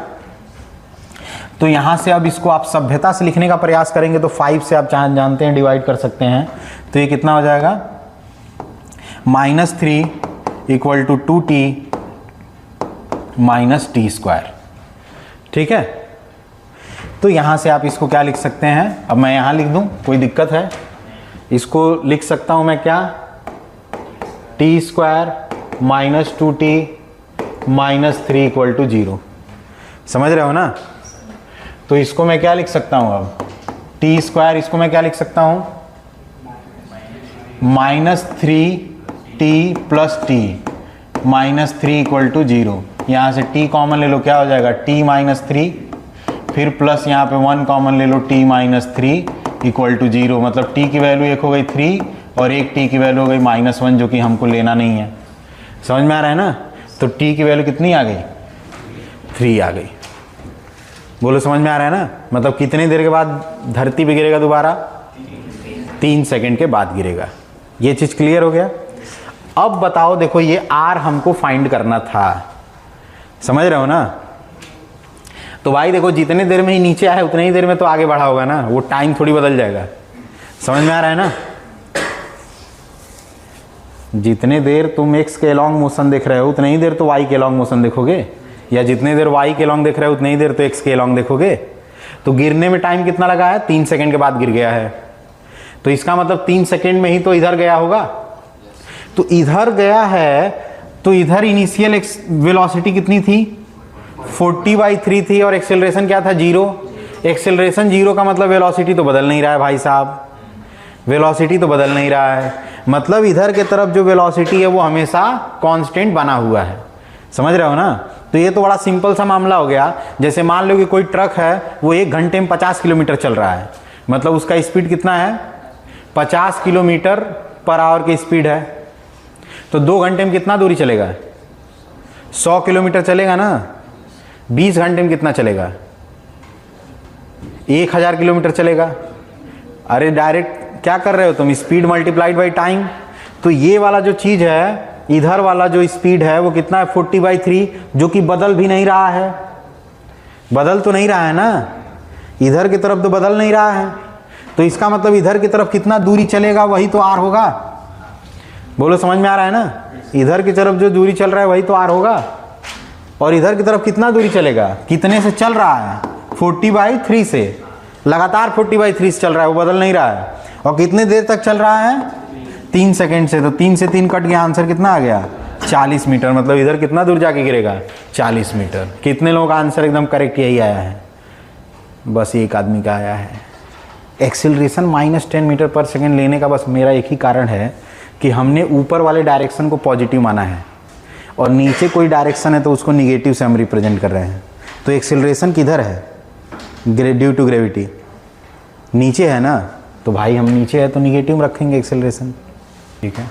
तो यहां से अब इसको आप सभ्यता से लिखने का प्रयास करेंगे तो 5 से आप जानते हैं डिवाइड कर सकते हैं, तो ये कितना हो जाएगा? -3 = 2t - t²। ठीक है। तो यहां से आप इसको क्या लिख सकते हैं? अब मैं यहां लिख दूं, कोई दिक्कत है? इसको लिख सकता हूं मैं क्या? t² - 2t - 3 = 0। समझ रहे हो ना। तो इसको मैं क्या लिख सकता हूं अब? t², इसको मैं क्या लिख सकता हूं? -3t + t - 3 = 0। यहाँ से t कॉमन ले लो, क्या हो जाएगा? t - 3, फिर प्लस यहाँ पे 1 कॉमन ले लो, t - 3 = 0। मतलब t की वैल्यू एक हो गई 3 और एक t की वैल्यू हो गई -1, जो कि हमको लेना नहीं है। समझ में आ रहा है ना। तो t की वैल्यू कितनी आ गई? 3 आ गई। बोलो समझ में आ रहा है ना। मतलब कितनी देर के बाद धरती पे गिरेगा दोबारा? 3 सेकंड के बाद गिरेगा। ये चीज क्लियर हो गया। अब बताओ, देखो ये r हमको फाइंड करना था, समझ रहे हो ना। तो भाई देखो, जितने देर में ही नीचे आए उतने ही देर में तो आगे बढ़ा होगा ना, वो टाइम थोड़ी बदल जाएगा। समझ में आ रहा है ना। जितने देर तुम x के अलॉन्ग मोशन देख रहे हो उतनी ही देर तो y के अलॉन्ग मोशन देखोगे, या जितने देर y के अलॉन्ग देख रहे हो उतनी ही देर तो x के अलॉन्ग देखोगे। तो गिरने में टाइम कितना लगा है? 3 सेकंड के बाद गिर गया है, तो इसका मतलब 3 सेकंड में ही तो इधर गया होगा। तो इधर गया है, तो इधर इनिशियल वेलोसिटी कितनी थी? 40/3 थी, और एक्सेलरेशन क्या था? 0। एक्सेलरेशन 0 का मतलब वेलोसिटी तो बदल नहीं रहा है भाई साहब, वेलोसिटी तो बदल नहीं रहा है। मतलब इधर के तरफ जो वेलोसिटी है वो हमेशा कांस्टेंट बना हुआ है। समझ रहे हो ना। तो ये तो बड़ा सिंपल सा मामला हो गया। जैसे मान लो कि कोई ट्रक है, वो 1 घंटे में 50 किलोमीटर चल रहा है, मतलब उसका स्पीड कितना है? 50 किलोमीटर/आवर की स्पीड है। तो 2 घंटे में कितना दूरी चलेगा? 100 किलोमीटर चलेगा ना। 20 घंटे में कितना चलेगा? 1000 किलोमीटर चलेगा। अरे डायरेक्ट क्या कर रहे हो तुम? Speed multiplied by time. तो ये वाला जो चीज है, इधर वाला जो स्पीड है वो कितना है? 40/3, जो कि बदल भी नहीं रहा है। बदल तो नहीं रहा है ना, इधर की तरफ तो बदल नहीं रहा है। तो इसका मतलब इधर की तरफ कितना दूरी चलेगा वही तो r होगा। बोलो समझ में आ रहा है ना। इधर की तरफ जो दूरी चल रहा है वही तो r होगा। और इधर की तरफ कितना दूरी चलेगा? कितने से चल रहा है? 40/3 से, लगातार 40/3 से चल रहा है, वो बदल नहीं रहा है। और कितने देर तक चल रहा है? 3 सेकंड से। तो 3 से 3 कट गया, आंसर कितना आ गया? 40 मीटर। मतलब इधर कितना दूर जाके गिरेगा? 40 मीटर। कितने लोगों का आंसर एकदम करेक्ट यही आया है? बस एक आदमी का आया है। एक्सीलरेशन -10 मीटर/सेकंड लेने का बस मेरा एक ही कारण है कि हमने ऊपर वाले डायरेक्शन को पॉजिटिव माना है, और नीचे कोई डायरेक्शन है तो उसको निगेटिव से हम रिप्रेजेंट कर रहे हैं। तो एक्सीलरेशन किधर है? ड्यू टू ग्रेविटी नीचे है ना, तो भाई हम नीचे है तो निगेटिव रखेंगे एक्सेलरेशन। ठीक है।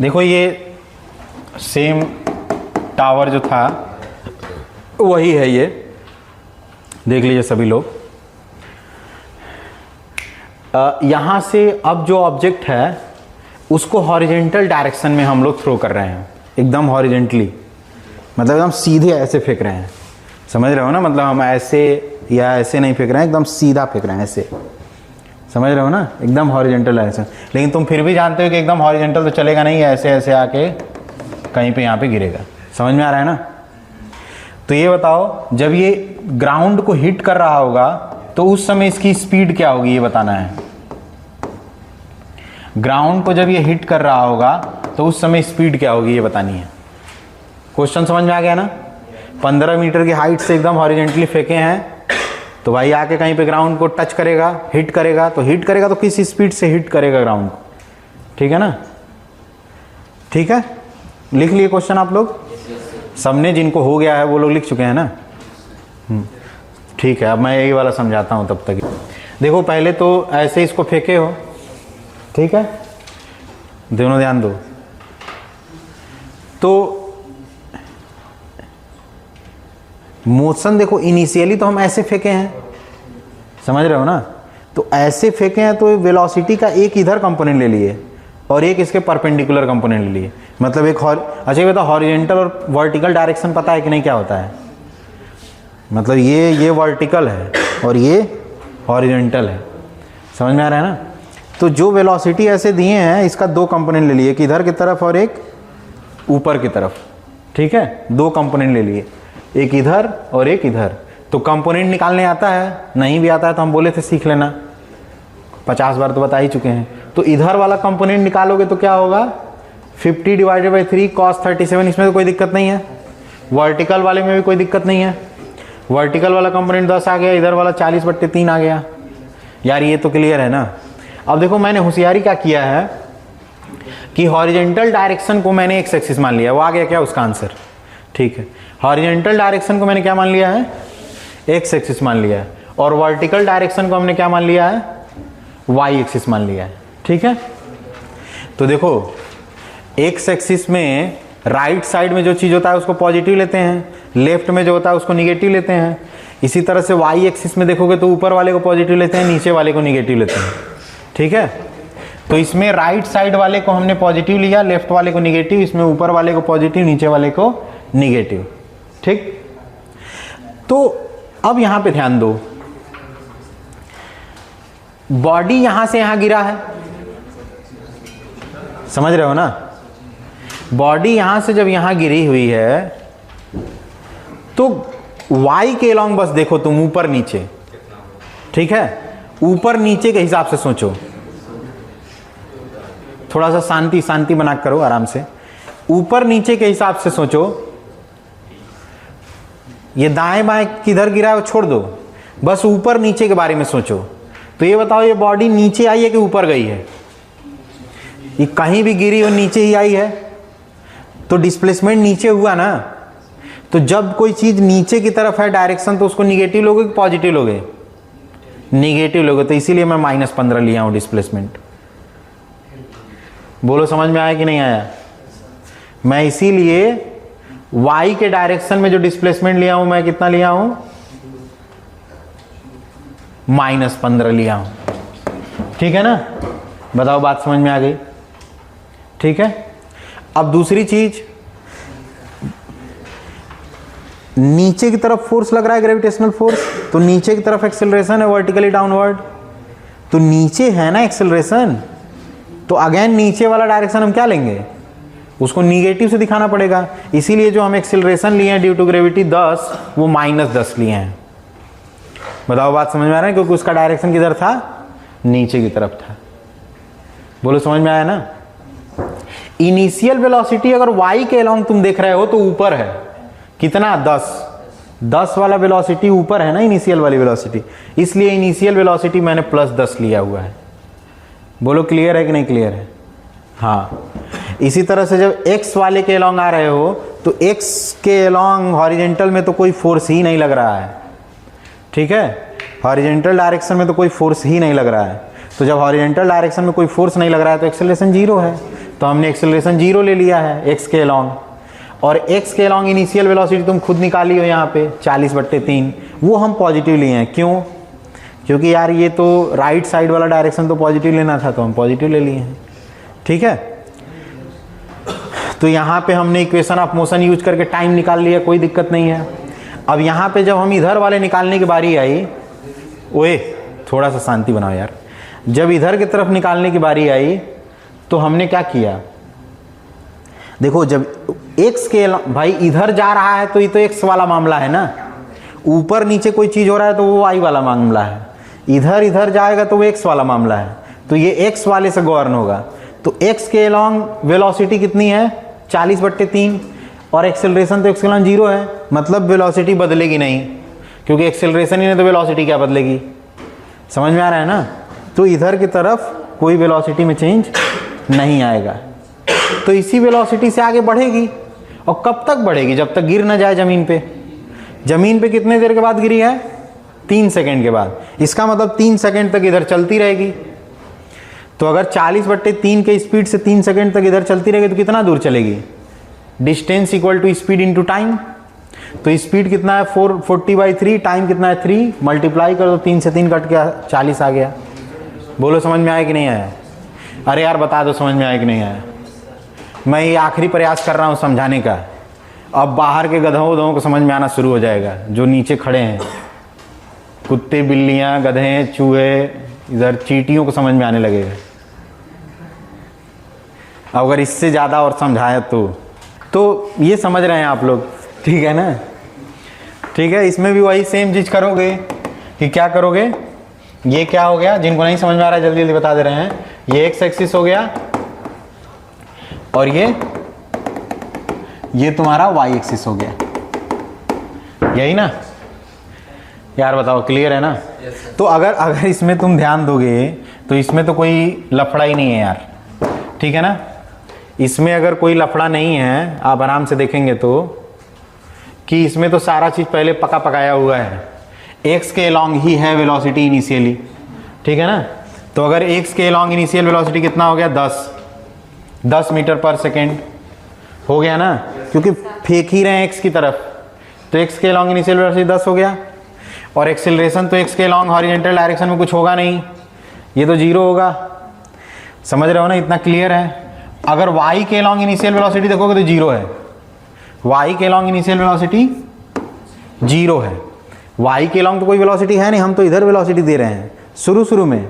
देखो ये सेम टावर जो था वही है, ये देख लीजिए सभी लोग। यहाँ से अब जो ऑब्जेक्ट है उसको हॉरिजेंटल डायरेक्शन में हम लोग थ्रो कर रहे हैं, एकदम हॉरिजेंटली, मतलब एकदम सीधे ऐसे फेंक रहे हैं, समझ रहे हो ना? मतलब हम ऐसे या ऐसे नहीं फेंक रहे हैं, एकदम सीधा फेंक रहे हैं ऐसे, समझ रहे हो ना? एकदम हॉरिजेंटल डायरेक्शन। लेकिन तुम फिर भी जानते हो कि एकदम हॉरिजेंटल तो चलेगा नहीं, ऐसे ऐसे आके कहीं पे यहाँ पे गिरेगा। समझ में आ रहा है ना? तो ये बताओ, जब ये ग्राउंड को हिट कर रहा होगा तो उस समय इसकी स्पीड क्या होगी, ये बताना है। ग्राउंड को जब ये हिट कर रहा होगा तो उस समय स्पीड क्या होगी, ये बतानी है। क्वेश्चन समझ में आ गया ना? 15 मीटर की हाइट से एकदम हॉरिजेंटली फेंके हैं तो भाई आके कहीं पे ग्राउंड को टच करेगा, हिट करेगा, तो हिट करेगा तो किस स्पीड से हिट करेगा ग्राउंड को, ठीक है ना? ठीक है, लिख लिए क्वेश्चन आप लोग सबने? जिनको हो गया है वो लोग लिख चुके हैं ना? ठीक है, अब मैं यही वाला समझाता हूँ तब तक। देखो पहले तो ऐसे इसको फेंके हो, ठीक है, दोनों ध्यान दो। तो मोशन देखो, इनिशियली तो हम ऐसे फेंके हैं, समझ रहे हो ना? तो ऐसे फेंके हैं तो वेलोसिटी का एक इधर कंपोनेंट ले लिए और एक इसके परपेंडिकुलर कंपोनेंट ले लिए, मतलब एक अच्छा ये बताओ, हॉरिजेंटल और वर्टिकल डायरेक्शन पता है कि नहीं क्या होता है? मतलब ये वर्टिकल है और ये हॉरिजेंटल है, समझ में आ रहा है ना? तो जो वेलोसिटी ऐसे दिए हैं इसका दो कंपोनेंट ले लिए, एक इधर की तरफ और एक ऊपर की तरफ, ठीक है? दो कंपोनेंट ले लिए, एक इधर और एक इधर। तो कंपोनेंट निकालने आता है? नहीं भी आता है तो हम बोले थे सीख लेना, 50 बार तो बता ही चुके हैं। तो इधर वाला कंपोनेंट निकालोगे तो क्या होगा, 50 डिवाइडेड बाई 3 cos 37, इसमें तो कोई दिक्कत नहीं है। वर्टिकल वाले में भी कोई दिक्कत नहीं है, वर्टिकल वाला कंपोनेंट 10 आ गया, इधर वाला 40/3 आ गया। यार ये तो क्लियर है ना? अब देखो मैंने होशियारी क्या किया है कि हॉरिजेंटल डायरेक्शन को मैंने एक्स एक्सिस मान लिया, वो आ गया क्या उसका आंसर, ठीक है? हॉरिजेंटल डायरेक्शन को मैंने क्या मान लिया है, एक्स एक्सिस मान लिया है, और वर्टिकल डायरेक्शन को हमने क्या मान लिया है, वाई एक्सिस मान लिया है, ठीक है? तो देखो एक्स एक्सिस में राइट साइड में जो चीज होता है उसको पॉजिटिव लेते हैं, लेफ्ट में जो होता है उसको निगेटिव लेते हैं। इसी तरह से वाई एक्सिस में देखोगे तो ऊपर वाले को पॉजिटिव लेते हैं, नीचे वाले को निगेटिव लेते हैं, ठीक है? तो इसमें राइट साइड वाले को हमने पॉजिटिव लिया, लेफ्ट वाले को निगेटिव, इसमें ऊपर वाले को पॉजिटिव, नीचे वाले को निगेटिव, ठीक? तो अब यहां पे ध्यान दो, बॉडी यहां से यहां गिरा है, समझ रहे हो ना? बॉडी यहां से जब यहां गिरी हुई है तो y के अलोंग बस देखो तुम ऊपर नीचे, ठीक है? ऊपर नीचे के हिसाब से सोचो, थोड़ा सा शांति शांति बना करो आराम से। ऊपर नीचे के हिसाब से सोचो, ये दाएं बाएं किधर गिरा है वो छोड़ दो, बस ऊपर नीचे के बारे में सोचो। तो ये बताओ, ये बॉडी नीचे आई है कि ऊपर गई है? ये कहीं भी गिरी और नीचे ही आई है, तो डिस्प्लेसमेंट नीचे हुआ ना। तो जब कोई चीज नीचे की तरफ है डायरेक्शन, तो उसको निगेटिव लोगे कि पॉजिटिव लोगे? निगेटिव लोगे। तो इसीलिए मैं -15 लिया हूं डिस्प्लेसमेंट। बोलो समझ में आया कि नहीं आया? मैं इसीलिए y के डायरेक्शन में जो डिस्प्लेसमेंट लिया हूं, मैं कितना लिया हूं, -15 लिया हूं, ठीक है ना? बताओ बात समझ में आ गई? ठीक है। अब दूसरी चीज, नीचे की तरफ फोर्स लग रहा है, ग्रेविटेशनल फोर्स, तो नीचे की तरफ एक्सेलरेशन है वर्टिकली डाउनवर्ड, तो नीचे है ना एक्सेलरेशन, तो अगेन नीचे वाला डायरेक्शन हम क्या लेंगे, उसको निगेटिव से दिखाना पड़ेगा। इसीलिए जो हम एक्सेलरेशन लिए हैं ड्यू टू ग्रेविटी 10, वो -10 लिए हैं। बताओ बात समझ में आ रहा है? क्योंकि उसका डायरेक्शन किधर था, नीचे की तरफ था। बोलो समझ में आया ना? इनिशियल वेलोसिटी अगर y के अलोंग तुम देख रहे हो तो ऊपर है, कितना, 10 वाला वेलोसिटी ऊपर है ना, इनिशियल वाली वेलोसिटी, इसलिए इनिशियल वेलोसिटी मैंने +10 लिया हुआ है। बोलो क्लियर है कि नहीं क्लियर है? हाँ। इसी तरह से जब x वाले के अलोंग आ रहे हो तो x के अलोंग हॉरिजेंटल में तो कोई फोर्स ही नहीं लग रहा है, ठीक है? हॉरिजेंटल डायरेक्शन में तो कोई फोर्स ही नहीं लग रहा है। तो जब हॉरिजेंटल डायरेक्शन में कोई फोर्स नहीं लग रहा है तो एक्सेलरेशन 0 है। तो हमने एक्सेलरेशन 0 ले लिया है x के अलॉन्ग, और x के अलॉन्ग इनिशियल वेलोसिटी तुम खुद निकाली हो यहाँ पे 40/3, वो हम पॉजिटिव लिए हैं। क्यों? क्योंकि यार ये तो राइट साइड वाला डायरेक्शन तो पॉजिटिव लेना था, तो हम पॉजिटिव ले लिए हैं। ठीक है, तो यहाँ पे हमने इक्वेशन ऑफ मोशन यूज करके टाइम निकाल लिया, कोई दिक्कत नहीं है। अब यहाँ पे जब हम इधर वाले निकालने की बारी आई, ओए थोड़ा सा शांति बनाओ यार, जब इधर की तरफ निकालने की बारी आई तो हमने क्या किया, देखो जब x के भाई इधर जा रहा है तो ये तो x वाला मामला है ना, ऊपर नीचे कोई चीज हो रहा है तो वो y वाला मामला है, इधर इधर जाएगा तो वो x वाला मामला है, तो ये x वाले से गवर्न होगा। तो x के अलॉन्ग वेलोसिटी कितनी है 40/3, और एक्सेलरेशन तो x के अलॉन्ग 0 है, मतलब वेलोसिटी बदलेगी नहीं, क्योंकि एक्सेलरेशन ही नहीं तो वेलोसिटी क्या बदलेगी। समझ में आ रहा है ना? तो इधर की तरफ कोई वेलोसिटी में चेंज नहीं आएगा, तो इसी वेलोसिटी से आगे बढ़ेगी। और कब तक बढ़ेगी? जब तक गिर ना जाए ज़मीन पे। ज़मीन पे कितने देर के बाद गिरी है? 3 सेकंड के बाद। इसका मतलब 3 सेकंड तक इधर चलती रहेगी। तो अगर 40/3 के स्पीड से 3 सेकंड तक इधर चलती रहेगी तो कितना दूर चलेगी? Distance equal to speed into time. तो स्पीड कितना है 440/3, टाइम कितना है 3, मल्टीप्लाई कर दो, 3 से 3 कट गया, 40 आ गया। बोलो समझ में आया कि नहीं आया? अरे यार बता दो समझ में आया कि नहीं आया? मैं ये आखिरी प्रयास कर रहा हूँ समझाने का, अब बाहर के गधों को समझ में आना शुरू हो जाएगा, जो नीचे खड़े हैं, कुत्ते बिल्लियाँ गधे चूहे, इधर चींटियों को समझ में आने लगेगा। अगर इससे ज़्यादा और समझाया तो ये समझ रहे हैं आप लोग, ठीक है ना? ठीक है, इसमें भी वही सेम चीज़ करोगे कि क्या करोगे, ये क्या हो गया, जिनको नहीं समझ में आ रहा है जल्दी जल्दी बता दे रहे हैं, ये एक्स एक्सिस हो गया और ये तुम्हारा वाई एक्सिस हो गया, यही ना यार? बताओ क्लियर है ना? तो अगर इसमें तुम ध्यान दोगे तो इसमें तो कोई लफड़ा ही नहीं है यार, ठीक है ना? इसमें अगर कोई लफड़ा नहीं है, आप आराम से देखेंगे तो कि इसमें तो सारा चीज़ पहले पका पकाया हुआ है, एक्स के अलॉन्ग ही है वेलोसिटी इनिशियली, ठीक है ना? तो अगर एक्स के अलॉन्ग इनिशियल वेलोसिटी कितना हो गया 10 मीटर पर सेकेंड हो गया ना, क्योंकि फेंक ही रहे हैं एक्स की तरफ, तो एक्स के अलॉन्ग इनिशियल वेलोसिटी 10 हो गया। और एक्सेलरेशन तो एक्स के अलॉन्ग हॉरिजॉन्टल डायरेक्शन में कुछ होगा नहीं, ये तो 0 होगा। समझ रहे हो ना? इतना क्लियर है? अगर वाई के अलॉन्ग इनिशियल वेलोसिटी देखोगे तो 0 है, वाई के अलॉन्ग इनिशियल वेलोसिटी 0 है। वाई के अलॉन्ग तो कोई वेलोसिटी है नहीं, हम तो इधर वेलोसिटी दे रहे हैं शुरू में,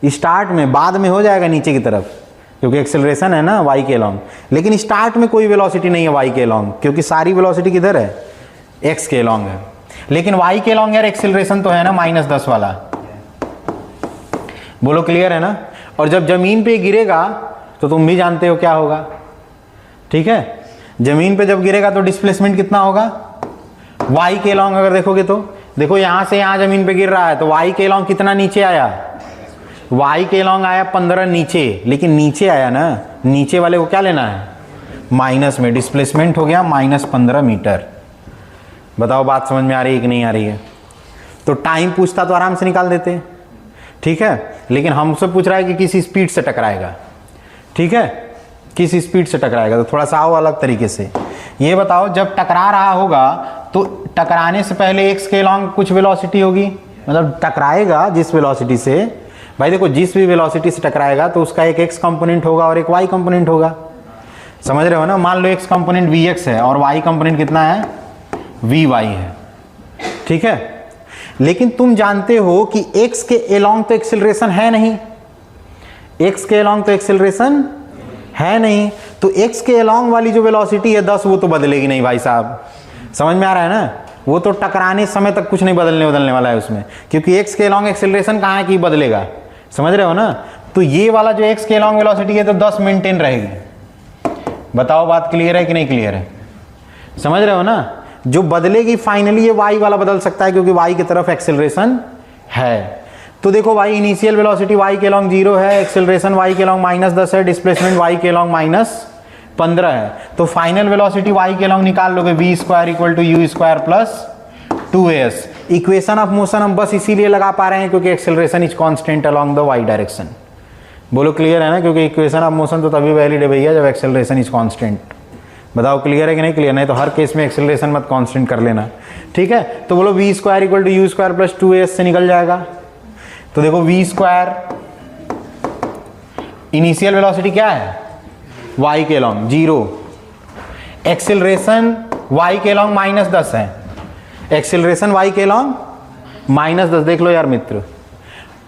स्टार्ट में, बाद में हो जाएगा नीचे की तरफ, क्योंकि एक्सेलरेशन है ना वाई के अलॉन्ग, लेकिन स्टार्ट में कोई वेलोसिटी नहीं है वाई के अलॉन्ग, क्योंकि सारी वेलोसिटी किधर है? एक्स के अलॉन्ग है। लेकिन वाई के अलॉन्ग यार एक्सेलरेशन तो है ना -10 वाला, बोलो क्लियर है ना? और जब जमीन पे गिरेगा तो तुम भी जानते हो क्या होगा, ठीक है? जमीन पे जब गिरेगा तो डिस्प्लेसमेंट कितना होगा वाई के अलॉन्ग? अगर देखोगे तो देखो यहाँ से यहाँ जमीन पे गिर रहा है तो वाई के अलॉन्ग कितना नीचे आया? वाई के अलॉन्ग आया 15 नीचे, लेकिन नीचे आया ना, नीचे वाले को क्या लेना है? माइनस में, डिस्प्लेसमेंट हो गया -15 मीटर। बताओ बात समझ में आ रही है कि नहीं आ रही है? तो टाइम पूछता तो आराम से निकाल देते, ठीक है? लेकिन हमसे पूछ रहा है कि किस स्पीड से टकराएगा, ठीक है? किस स्पीड से टकराएगा, तो थोड़ा सा आओ अलग तरीके से ये बताओ, जब टकरा रहा होगा तो टकराने से पहले एक्स के अलॉन्ग कुछ वेलोसिटी होगी, मतलब टकराएगा जिस वेलोसिटी से, भाई देखो जिस भी वेलोसिटी से टकराएगा तो उसका एक एक्स कंपोनेंट होगा और एक वाई कंपोनेंट होगा। समझ रहे हो ना? मान लो एक्स कंपोनेंट वी एक्स है और वाई कंपोनेंट कितना है? वी वाई है, ठीक है? लेकिन तुम जानते हो कि एक्स के अलॉन्ग तो एक्सेलरेशन है नहीं, एक्स के अलॉन्ग तो एक्सेलरेशन है नहीं, तो एक्स के अलॉन्ग वाली जो वेलोसिटी है 10, वो तो बदलेगी नहीं भाई साहब। समझ में आ रहा है ना? वो तो टकराने समय तक कुछ नहीं बदलने वाला है उसमें, क्योंकि एक्स के अलॉन्ग एक्सेलरेशन कहाँ है कि बदलेगा। समझ रहे हो ना? तो ये वाला जो एक्स के अलॉन्ग वेलोसिटी है तो 10 मेंटेन रहेगी। बताओ बात क्लियर है कि नहीं क्लियर है? समझ रहे हो ना? जो बदलेगी फाइनली ये वाई वाला बदल सकता है, क्योंकि वाई की तरफ एक्सेलरेशन है। तो देखो भाई इनिशियल वेलोसिटी वाई के अलॉन्ग 0 है, एक्सेलरेशन वाई के अलॉन्ग -10 है, डिस्प्लेसमेंट वाई के अलॉन्ग -15 है, तो फाइनल वेलोसिटी वाई के अलॉन्ग निकाल लोगे v² = u² + 2as। Equation of motion हम बस इसीलिए लगा पा रहे हैं क्योंकि acceleration is constant along the y direction. बोलो क्लियर है ना, क्योंकि इक्वेशन ऑफ मोशन तो तभी वैलिड है भैया जब एक्सेलरेशन इज कांस्टेंट। बताओ क्लियर है कि नहीं क्लियर, नहीं तो हर केस में एक्सेलरेशन मत कांस्टेंट कर लेना, ठीक है। तो बोलो v square equal to u square plus 2as से निकल जाएगा। तो देखो वी स्क्वायर इनिशियल वेलोसिटी क्या है, y के लॉन्ग 0, एक्सेलरेशन y के लॉन्ग -10 है, एक्सेलरेशन y के लॉन्ग -10 देख लो यार मित्र,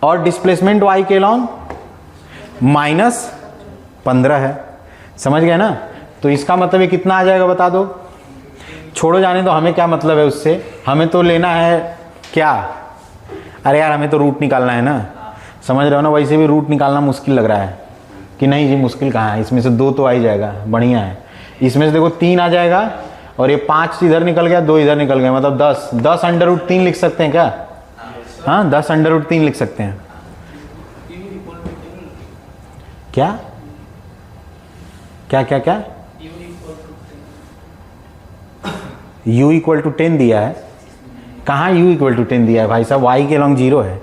और डिस्प्लेसमेंट y के लॉन्ग -15 है, समझ गए ना। तो इसका मतलब ये कितना आ जाएगा बता दो, छोड़ो जाने दो, हमें क्या मतलब है उससे, हमें तो लेना है क्या, अरे यार हमें तो रूट निकालना है ना, समझ रहे हो ना। वैसे भी रूट निकालना मुश्किल लग रहा है कि नहीं जी, मुश्किल कहाँ है, इसमें से 2 तो आ ही जाएगा, बढ़िया है। इसमें से देखो 3 आ जाएगा और ये 5 इधर निकल गया, 2 इधर निकल गया, मतलब 10 √3 लिख सकते हैं क्या, हाँ 10 √3 लिख सकते हैं। क्या क्या क्या क्या u इक्वल टू 10 दिया है, कहाँ u इक्वल टू 10 दिया है भाई साहब, y के लॉन्ग 0 है।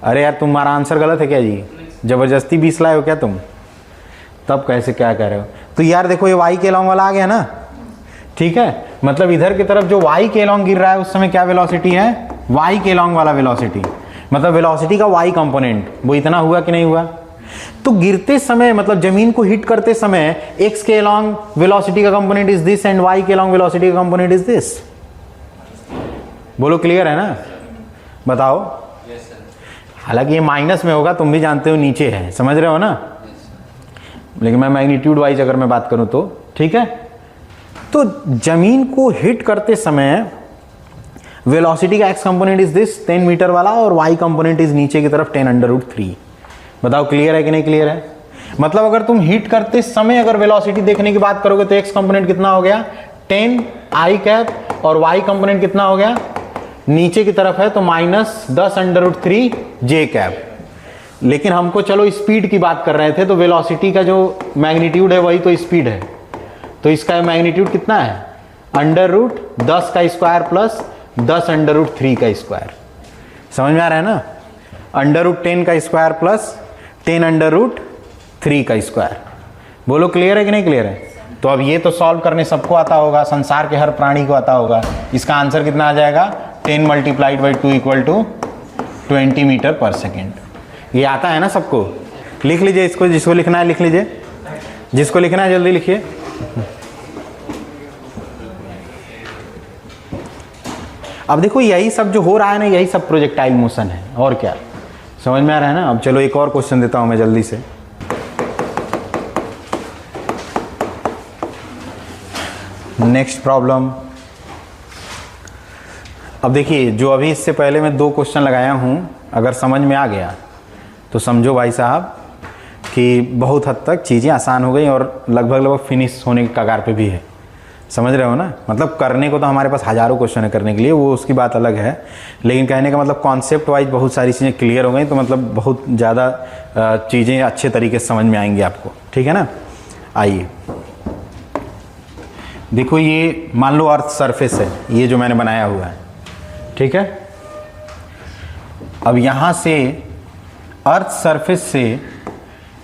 अरे यार तुम्हारा आंसर गलत है क्या जी, जबरदस्ती 20 लाए हो क्या तुम, तब कैसे क्या कह रहे हो। तो यार देखो ये y के लॉन्ग वाला आ गया ना, ठीक है, मतलब इधर की तरफ जो y के लॉन्ग गिर रहा है उस समय क्या वेलोसिटी है, y के लॉन्ग वाला वेलोसिटी, मतलब वेलोसिटी का y कंपोनेंट, वो इतना हुआ कि नहीं हुआ। तो गिरते समय मतलब जमीन को हिट करते समय x के लॉन्ग वेलोसिटी का component is this and y के लॉन्ग वेलोसिटी का कंपोनेंट इज दिस। बोलो क्लियर है ना, बताओ। हालांकि ये माइनस में होगा, तुम भी जानते हो नीचे है, समझ रहे हो ना, लेकिन मैं मैग्नीट्यूड वाइज अगर मैं बात करूं तो ठीक है। तो जमीन को हिट करते समय वेलोसिटी का x component is this 10 metre वाला और y कंपोनेंट इज नीचे की तरफ 10 √3। बताओ क्लियर है कि नहीं क्लियर है। मतलब अगर तुम हिट करते समय अगर वेलोसिटी देखने की बात करोगे तो x कंपोनेंट कितना हो गया 10 i कैप और y कंपोनेंट कितना हो गया नीचे की तरफ है तो -10 √3 j कैप। लेकिन हमको चलो स्पीड की बात कर रहे थे, तो वेलोसिटी का जो मैग्नीट्यूड है वही तो स्पीड है, तो इसका मैग्नीट्यूड कितना है √10 का स्क्वायर प्लस 10 √3 का स्क्वायर। समझ में आ रहा है ना, √10 का स्क्वायर प्लस 10 √3 का स्क्वायर। बोलो क्लियर है कि नहीं क्लियर है। तो अब ये तो सॉल्व करने सबको आता होगा, संसार के हर प्राणी को आता होगा। इसका आंसर कितना आ जाएगा 10 × 2 = 20 मीटर पर सेकेंड। ये आता है ना सबको, लिख लीजिए इसको, जिसको लिखना है लिख लीजिए, जिसको लिखना है जल्दी लिखिए। अब देखो यही सब जो हो रहा है ना, यही सब प्रोजेक्टाइल मोशन है, और क्या, समझ में आ रहा है ना। अब चलो एक और क्वेश्चन देता हूं मैं जल्दी से। Next problem. अब देखिए जो अभी इससे पहले मैं 2 क्वेश्चन लगाया हूं, अगर समझ में आ गया तो समझो भाई साहब कि बहुत हद तक चीज़ें आसान हो गई और लगभग फिनिश होने के कगार पे भी है। समझ रहे हो ना, मतलब करने को तो हमारे पास हज़ारों क्वेश्चन है करने के लिए, वो उसकी बात अलग है, लेकिन कहने का मतलब कॉन्सेप्ट वाइज बहुत सारी चीज़ें क्लियर हो गई, तो मतलब बहुत ज़्यादा चीज़ें अच्छे तरीके से समझ में आएंगी आपको, ठीक है ना। आइए देखो, ये मान लो अर्थ सरफेस है, ये जो मैंने बनाया हुआ है, ठीक है। अब यहाँ से अर्थ सरफेस से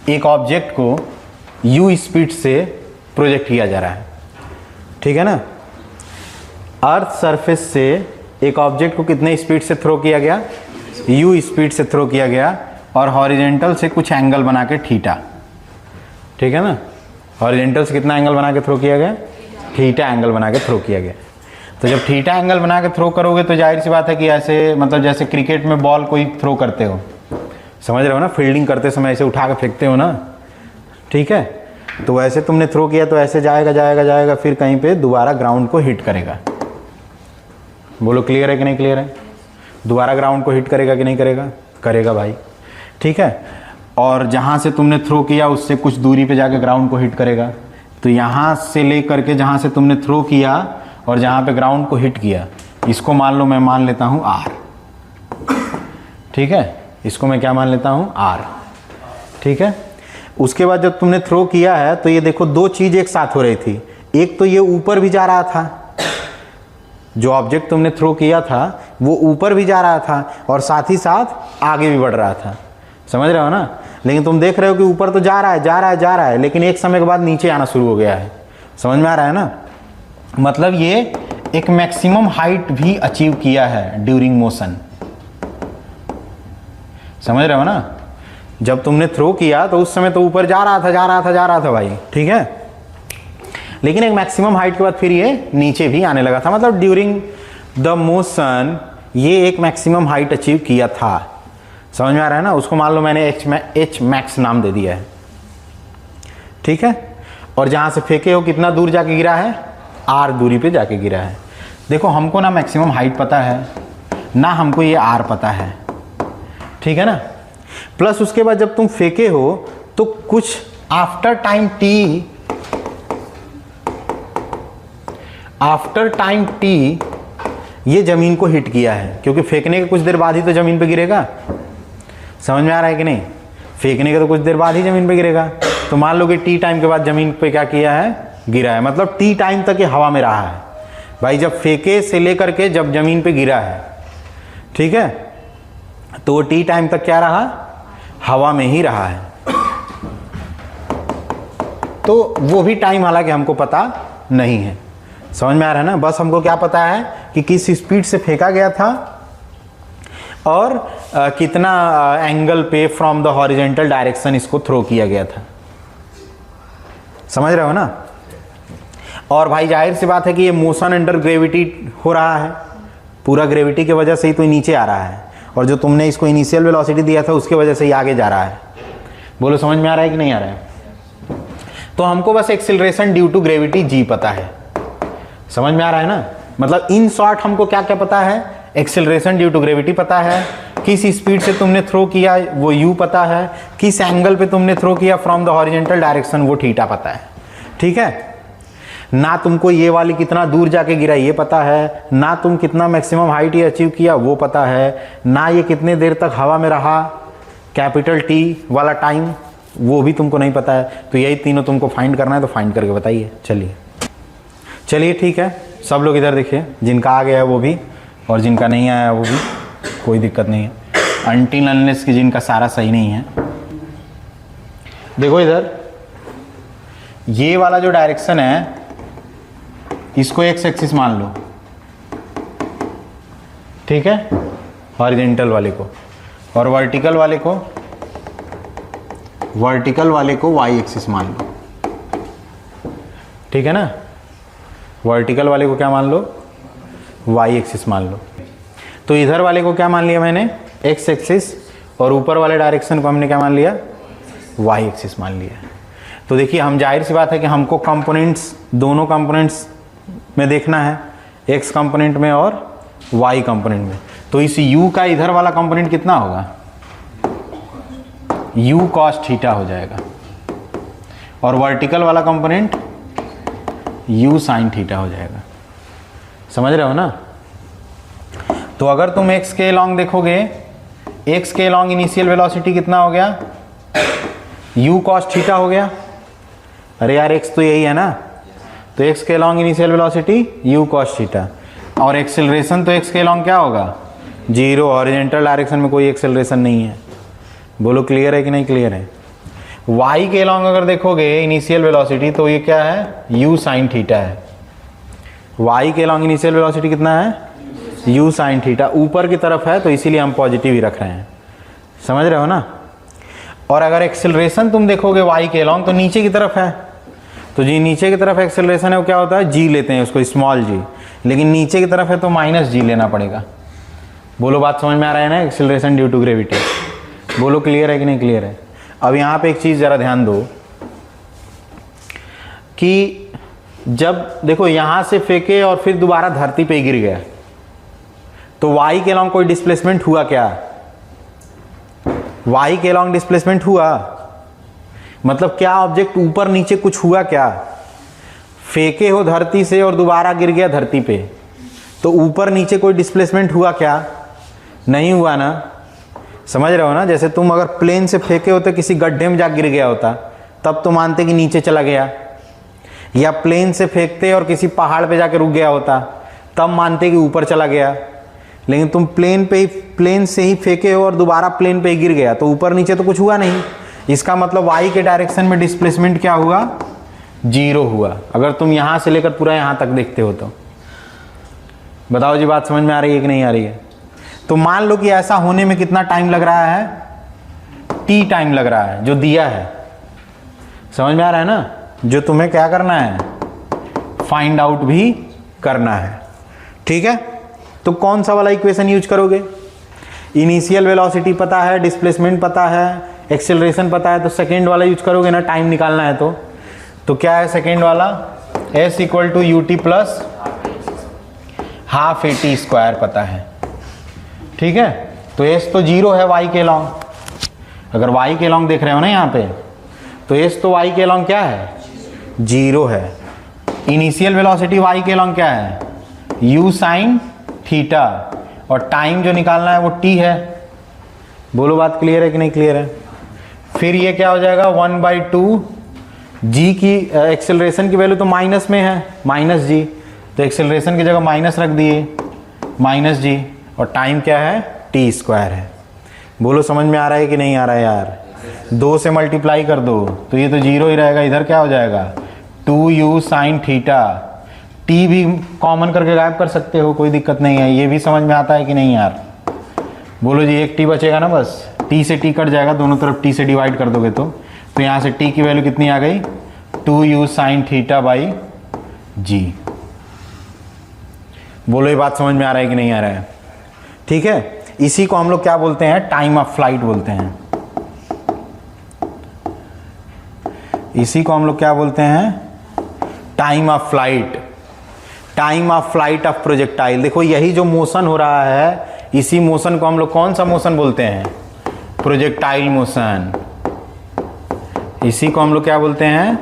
एक ऑब्जेक्ट को u स्पीड से प्रोजेक्ट किया जा रहा है, ठीक है ना। अर्थ सरफेस से एक ऑब्जेक्ट को कितने स्पीड से थ्रो किया गया, u स्पीड से थ्रो किया गया, और हॉरिजेंटल से कुछ एंगल बना के थीटा, ठीक है ना। हॉरिजेंटल से कितना एंगल बना के थ्रो किया गया, थीटा एंगल बना के थ्रो किया गया। तो जब थीटा एंगल बना के थ्रो करोगे तो जाहिर सी बात है कि ऐसे मतलब जैसे क्रिकेट में बॉल कोई थ्रो करते हो, समझ रहे हो ना, फील्डिंग करते समय ऐसे उठा के फेंकते हो ना, ठीक है। तो वैसे तुमने थ्रो किया तो ऐसे जाएगा जाएगा जाएगा, फिर कहीं पे दोबारा ग्राउंड को हिट करेगा। बोलो क्लियर है कि नहीं क्लियर है। दोबारा ग्राउंड को हिट करेगा कि नहीं करेगा, करेगा भाई, ठीक है। और जहाँ से तुमने थ्रो किया उससे कुछ दूरी पे जाके ग्राउंड को हिट करेगा। तो यहाँ से ले करके जहाँ से तुमने थ्रो किया और जहाँ पे ग्राउंड को हिट किया, इसको मान लो मैं मान लेता हूँ r, ठीक है। इसको मैं क्या मान लेता हूँ r, ठीक है। उसके बाद जब तुमने थ्रो किया है तो ये देखो 2 चीज़ एक साथ हो रही थी। एक तो ये ऊपर भी जा रहा था, जो ऑब्जेक्ट तुमने थ्रो किया था वो ऊपर भी जा रहा था और साथ ही साथ आगे भी बढ़ रहा था, समझ रहे हो ना। लेकिन तुम देख रहे हो कि ऊपर तो जा रहा है जा रहा है जा रहा है, लेकिन एक समय के बाद नीचे आना शुरू हो गया है। समझ में आ रहा है ना? मतलब ये एक मैक्सिमम हाइट भी अचीव किया है ड्यूरिंग मोशन। समझ रहे हो ना? जब तुमने थ्रो किया तो उस समय तो ऊपर जा रहा था जा रहा था जा रहा था भाई, ठीक है, लेकिन एक मैक्सिमम हाइट के बाद फिर ये नीचे भी आने लगा था। मतलब ड्यूरिंग द मोशन ये एक मैक्सिमम हाइट अचीव किया था। समझ में आ रहा है ना? उसको मान लो मैंने एच मैक्स नाम दे दिया है, ठीक है। और जहां से फेंके हो कितना दूर जाके गिरा है? आर दूरी पे जाके गिरा है। देखो हमको ना मैक्सिमम हाइट पता है ना हमको ये आर पता है, ठीक है ना। प्लस उसके बाद जब तुम फेंके हो तो कुछ आफ्टर टाइम टी ये जमीन को हिट किया है, क्योंकि फेंकने के कुछ देर बाद ही तो जमीन पे गिरेगा। समझ में आ रहा है कि नहीं? फेंकने के तो कुछ देर बाद ही जमीन पे गिरेगा। तो मान लो कि टी टाइम के बाद जमीन पे क्या किया है? गिरा है। मतलब टी टाइम तक ये हवा में रहा है भाई, जब फेंके से लेकर के जब जमीन पे गिरा है, ठीक है, तो टी टाइम तक क्या रहा? हवा में ही रहा है। तो वो भी टाइम हालांकि हमको पता नहीं है। समझ में आ रहा है ना? बस हमको क्या पता है कि किस स्पीड से फेंका गया था और कितना एंगल पे फ्रॉम द हॉरिजॉन्टल डायरेक्शन इसको थ्रो किया गया था। समझ रहे हो ना? और भाई जाहिर सी बात है कि ये मोशन अंडर ग्रेविटी हो रहा है, पूरा ग्रेविटी की वजह से ही तो नीचे आ रहा है, और जो तुमने इसको इनिशियल वेलोसिटी दिया था उसकी वजह से ही आगे जा रहा है। बोलो समझ में आ रहा है कि नहीं आ रहा है? तो हमको बस acceleration due to gravity G पता है। समझ में आ रहा है ना? मतलब इन शॉर्ट हमको क्या क्या पता है? एक्सिलरेशन ड्यू टू ग्रेविटी पता है, किस स्पीड से तुमने थ्रो किया वो यू पता है, किस एंगल पे तुमने थ्रो किया फ्रॉम द हॉरिजॉन्टल डायरेक्शन वो थीटा पता है, ठीक है ना। तुमको ये वाली कितना दूर जाके गिरा ये पता है ना, तुम कितना मैक्सिमम हाइट ये अचीव किया वो पता है ना, ये कितने देर तक हवा में रहा कैपिटल टी वाला टाइम वो भी तुमको नहीं पता है। तो यही तीनों तुमको फाइंड करना है, तो फाइंड करके बताइए। चलिए ठीक है, सब लोग इधर देखिए, जिनका आ गया है वो भी और जिनका नहीं आया वो भी, कोई दिक्कत नहीं है, अनटिल अनलेस कि जिनका सारा सही नहीं है। देखो इधर ये वाला जो डायरेक्शन है इसको एक्स एक्सिस मान लो, ठीक है, हॉरिजॉन्टल वाले को, और वर्टिकल वाले को वाई एक्सिस मान लो, ठीक है ना। वर्टिकल वाले को क्या मान लो? वाई एक्सिस मान लो। तो इधर वाले को क्या मान लिया मैंने? एक्स एक्सिस, और ऊपर वाले डायरेक्शन को हमने क्या मान लिया? वाई एक्सिस मान लिया। तो देखिए हम जाहिर सी बात है कि हमको कंपोनेंट्स दोनों कंपोनेंट्स में देखना है, एक्स कंपोनेंट में और वाई कंपोनेंट में। तो इस u का इधर वाला कंपोनेंट कितना होगा? u cos थीटा हो जाएगा, और वर्टिकल वाला कंपोनेंट u sin थीटा हो जाएगा। समझ रहे हो ना? तो अगर तुम x के लॉन्ग देखोगे, x के लॉन्ग इनिशियल वेलोसिटी कितना हो गया? u cos थीटा हो गया। अरे यार x तो यही है ना, तो x के long initial velocity u cos theta, और एक्सेलरेशन तो x के लॉन्ग क्या होगा? जीरो। हॉरिजॉन्टल डायरेक्शन में कोई एक्सेलरेशन नहीं है। बोलो क्लियर है कि नहीं क्लियर है? y के लॉन्ग अगर देखोगे इनिशियल वेलोसिटी तो ये क्या है? u sin थीटा है। y के लॉन्ग इनिशियल वेलोसिटी कितना है? u sin theta. ऊपर की तरफ है तो इसीलिए हम पॉजिटिव ही रख रहे हैं। समझ रहे हो ना? और अगर एक्सेलरेशन तुम देखोगे y के लॉन्ग तो नीचे की तरफ है, तो जी नीचे की तरफ एक्सेलरेशन है वो क्या होता है? g लेते हैं उसको, स्मॉल g, लेकिन नीचे की तरफ है तो माइनस g लेना पड़ेगा। बोलो बात समझ में आ रहा है ना? Acceleration due to gravity. बोलो क्लियर है कि नहीं क्लियर है? अब यहाँ पे एक चीज़ ज़रा ध्यान दो कि जब देखो यहाँ से फेंके और फिर दोबारा धरती पे गिर गया तो y के लॉन्ग कोई डिस्प्लेसमेंट हुआ क्या? y के लॉन्ग डिस्प्लेसमेंट हुआ, मतलब क्या ऑब्जेक्ट ऊपर नीचे कुछ हुआ क्या? फेंके हो धरती से और दोबारा गिर गया धरती पे, तो ऊपर नीचे कोई डिस्प्लेसमेंट हुआ क्या? नहीं हुआ ना। समझ रहे हो ना? जैसे तुम अगर प्लेन से फेंके होते किसी गड्ढे में जा गिर गया होता तब तो मानते कि नीचे चला गया, या प्लेन से फेंकते और किसी पहाड़ पे जाके रुक गया होता तब मानते कि ऊपर चला गया। लेकिन तुम प्लेन से ही फेंके हो और दोबारा प्लेन पे ही गिर गया तो ऊपर नीचे तो कुछ हुआ नहीं, इसका मतलब y के डायरेक्शन में डिस्प्लेसमेंट क्या हुआ, 0 हुआ। अगर तुम यहां से लेकर पूरा यहां तक देखते हो तो बताओ जी, बात समझ में आ रही है कि नहीं आ रही है? तो मान लो कि ऐसा होने में कितना टाइम लग रहा है, t टाइम लग रहा है जो दिया है। समझ में आ रहा है ना? जो तुम्हें क्या करना है, फाइंड आउट भी करना है। ठीक है, तो कौन सा वाला इक्वेशन यूज करोगे? इनिशियल वेलोसिटी पता है, डिस्प्लेसमेंट पता है, एक्सेलरेशन पता है, तो सेकेंड वाला यूज करोगे ना, टाइम निकालना है तो क्या है सेकेंड वाला, s equal to u t plus half AT square पता है। ठीक है, तो s तो 0 है y के लॉन्ग। अगर y के लॉन्ग देख रहे हो ना यहाँ पे, तो s तो y के लॉन्ग क्या है, 0 है। इनिशियल वेलोसिटी y के लॉन्ग क्या है, u साइन थीटा, और टाइम जो निकालना है वो t है। बोलो बात क्लियर है कि नहीं क्लियर है? फिर ये क्या हो जाएगा, 1/2 g की एक्सेलरेशन की वैल्यू तो माइनस में है, माइनस g, तो एक्सेलरेशन की जगह माइनस रख दिए, माइनस g, और टाइम क्या है, t स्क्वायर है। बोलो समझ में आ रहा है कि नहीं आ रहा है यार? 2 से मल्टीप्लाई कर दो तो ये तो 0 ही रहेगा, इधर क्या हो जाएगा, 2u साइन थीटा। t भी कॉमन करके गायब कर सकते हो, कोई दिक्कत नहीं है। ये भी समझ में आता है कि नहीं यार? बोलो जी, एक t बचेगा ना, बस t से t कट जाएगा, दोनों तरफ t से डिवाइड कर दोगे तो यहाँ से t की वैल्यू कितनी आ गई, 2u sine theta by g। बोलो ये बात समझ में आ रहा है कि नहीं आ रहा है? ठीक है, इसी को हम लोग क्या बोलते हैं, टाइम ऑफ फ्लाइट बोलते हैं। इसी को हम लोग क्या बोलते हैं, time of flight, time of flight of projectile. देखो यही जो मोशन हो रहा है, इसी मोशन को हम लोग कौन सा मोशन बोलते हैं, प्रोजेक्टाइल मोशन। इसी को हम लोग क्या बोलते हैं,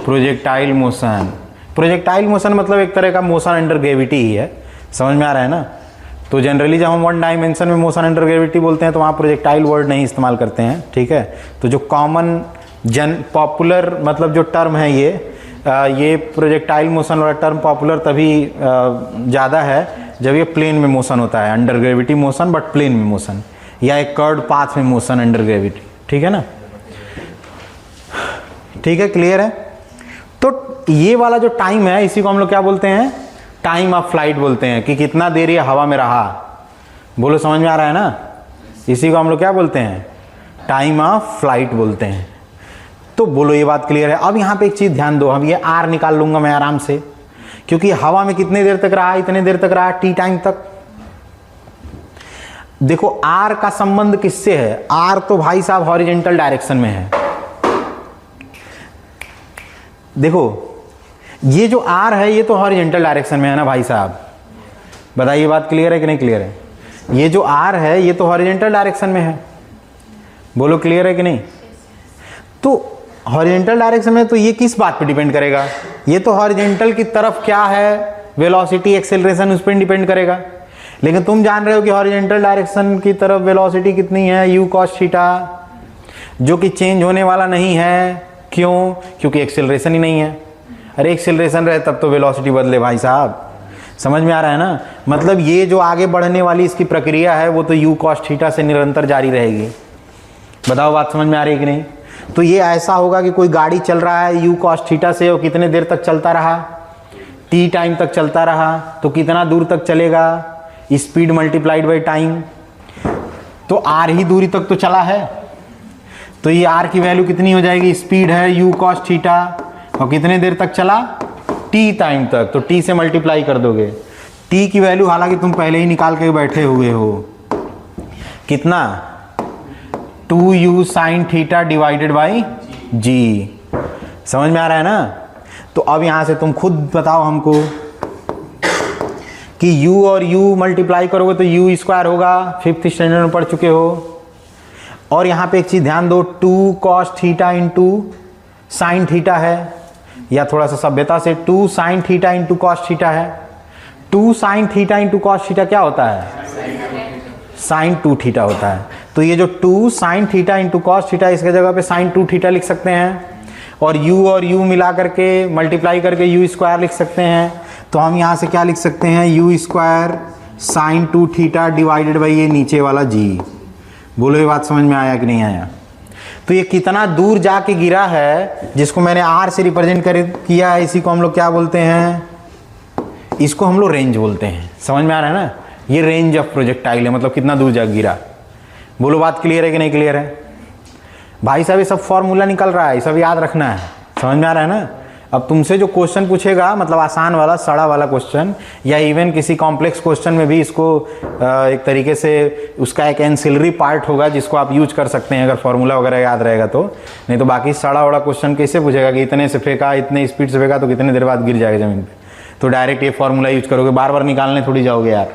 प्रोजेक्टाइल मोशन। प्रोजेक्टाइल मोशन मतलब एक तरह का मोशन अंडर ग्रेविटी ही है। समझ में आ रहा है ना? तो जनरली जब हम वन डायमेंशन में मोशन अंडर ग्रेविटी बोलते हैं तो वहाँ प्रोजेक्टाइल वर्ड नहीं इस्तेमाल करते हैं। ठीक है, तो जो कॉमन पॉपुलर मतलब जो टर्म है ये प्रोजेक्टाइल मोशन वाला टर्म पॉपुलर तभी ज़्यादा है जब ये प्लेन में मोशन होता है, under gravity motion but plane में मोशन, या एक कर्व्ड पाथ में मोशन अंडर ग्रेविटी। ठीक है ना? ठीक है, क्लियर है? तो ये वाला जो टाइम है इसी को हम लोग क्या बोलते हैं, टाइम ऑफ फ्लाइट बोलते हैं, कि कितना देर ये हवा में रहा। बोलो समझ में आ रहा है ना? इसी को हम लोग क्या बोलते हैं, टाइम ऑफ फ्लाइट बोलते हैं। तो बोलो ये बात क्लियर है? अब यहाँ पे एक चीज ध्यान दो, हम ये आर निकाल लूंगा मैं आराम से, क्योंकि हवा में कितने देर तक रहा, इतने देर तक रहा, टी टाइम तक। देखो आर का संबंध किससे है, आर तो भाई साहब हॉरिजेंटल डायरेक्शन में है। देखो ये जो आर है ये तो हॉरिजेंटल डायरेक्शन में है ना भाई साहब, बताइए बात क्लियर है कि नहीं क्लियर है? ये जो आर है ये तो हॉरिजेंटल डायरेक्शन में है, बोलो क्लियर है कि नहीं? तो हॉरिजेंटल डायरेक्शन में तो ये किस बात पे डिपेंड करेगा, ये तो हॉरिजेंटल की तरफ क्या है, वेलोसिटी एक्सेलरेशन, उस पर डिपेंड करेगा। लेकिन तुम जान रहे हो कि हॉरिजेंटल डायरेक्शन की तरफ वेलोसिटी कितनी है, u cos थीटा, जो कि चेंज होने वाला नहीं है। क्यों? क्योंकि एक्सेलरेशन ही नहीं है। अरे एक्सेलरेशन रहे तब तो वेलोसिटी बदले भाई साहब। समझ में आ रहा है ना? मतलब ये जो आगे बढ़ने वाली इसकी प्रक्रिया है वो तो u cos थीटा से निरंतर जारी रहेगी। बताओ बात समझ में आ रही है कि नहीं? तो ये ऐसा होगा कि कोई गाड़ी चल रहा है u cos थीटा से, और कितने देर तक चलता रहा, t टाइम तक चलता रहा, तो कितना दूर तक चलेगा, स्पीड मल्टीप्लाइड बाई टाइम, तो r ही दूरी तक तो चला है। तो ये r की वैल्यू कितनी हो जाएगी, स्पीड है u cos थीटा, और कितने देर तक चला, t टाइम तक, तो t से मल्टीप्लाई कर दोगे। t की वैल्यू हालांकि तुम पहले ही निकाल के बैठे हुए हो, कितना, 2u sine theta divided by g। समझ में आ रहा है ना? तो अब यहां से तुम खुद बताओ हमको कि u और u मल्टीप्लाई करोगे तो u स्क्वायर होगा, 5th स्टैंडर्ड में पढ़ चुके हो। और यहाँ पे एक चीज ध्यान दो, 2 cos theta into sine theta है, या थोड़ा सा सभ्यता से 2 sine theta into cos theta है। 2 sine theta into cos theta क्या होता है, साइन 2 थीटा होता है। तो ये जो 2 sine theta into cos theta, इसके जगह पे साइन 2 थीटा लिख सकते हैं, और u मिला करके मल्टीप्लाई करके u स्क्वायर लिख सकते हैं। तो हम यहाँ से क्या लिख सकते हैं, u square sine 2 theta divided by ये नीचे वाला g। बोलो ये बात समझ में आया कि नहीं आया? तो ये कितना दूर जाके गिरा है, जिसको मैंने आर से रिप्रेजेंट किया है, इसी को हम लोग क्या बोलते हैं, इसको हम लोग रेंज बोलते हैं। समझ में आ रहा है ना, ये रेंज ऑफ प्रोजेक्टाइल है, मतलब कितना दूर जा गिरा। बोलो बात क्लियर है कि नहीं क्लियर है भाई साहब? ये सब फॉर्मूला निकल रहा है, ये सब याद रखना है। समझ में आ रहा है ना। अब तुमसे जो क्वेश्चन पूछेगा, मतलब आसान वाला सड़ा वाला क्वेश्चन, या इवन किसी कॉम्प्लेक्स क्वेश्चन में भी इसको एक तरीके से उसका एक एंसिलरी पार्ट होगा जिसको आप यूज कर सकते हैं अगर फॉर्मूला वगैरह याद रहेगा तो। नहीं तो बाकी सड़ा वड़ा क्वेश्चन कैसे पूछेगा कि इतने से फेंका, इतने स्पीड से फेंका तो कितने देर बाद गिर जाएगा जमीन पे। तो डायरेक्ट ये फॉर्मूला यूज करोगे, बार बार निकालने थोड़ी जाओगे यार।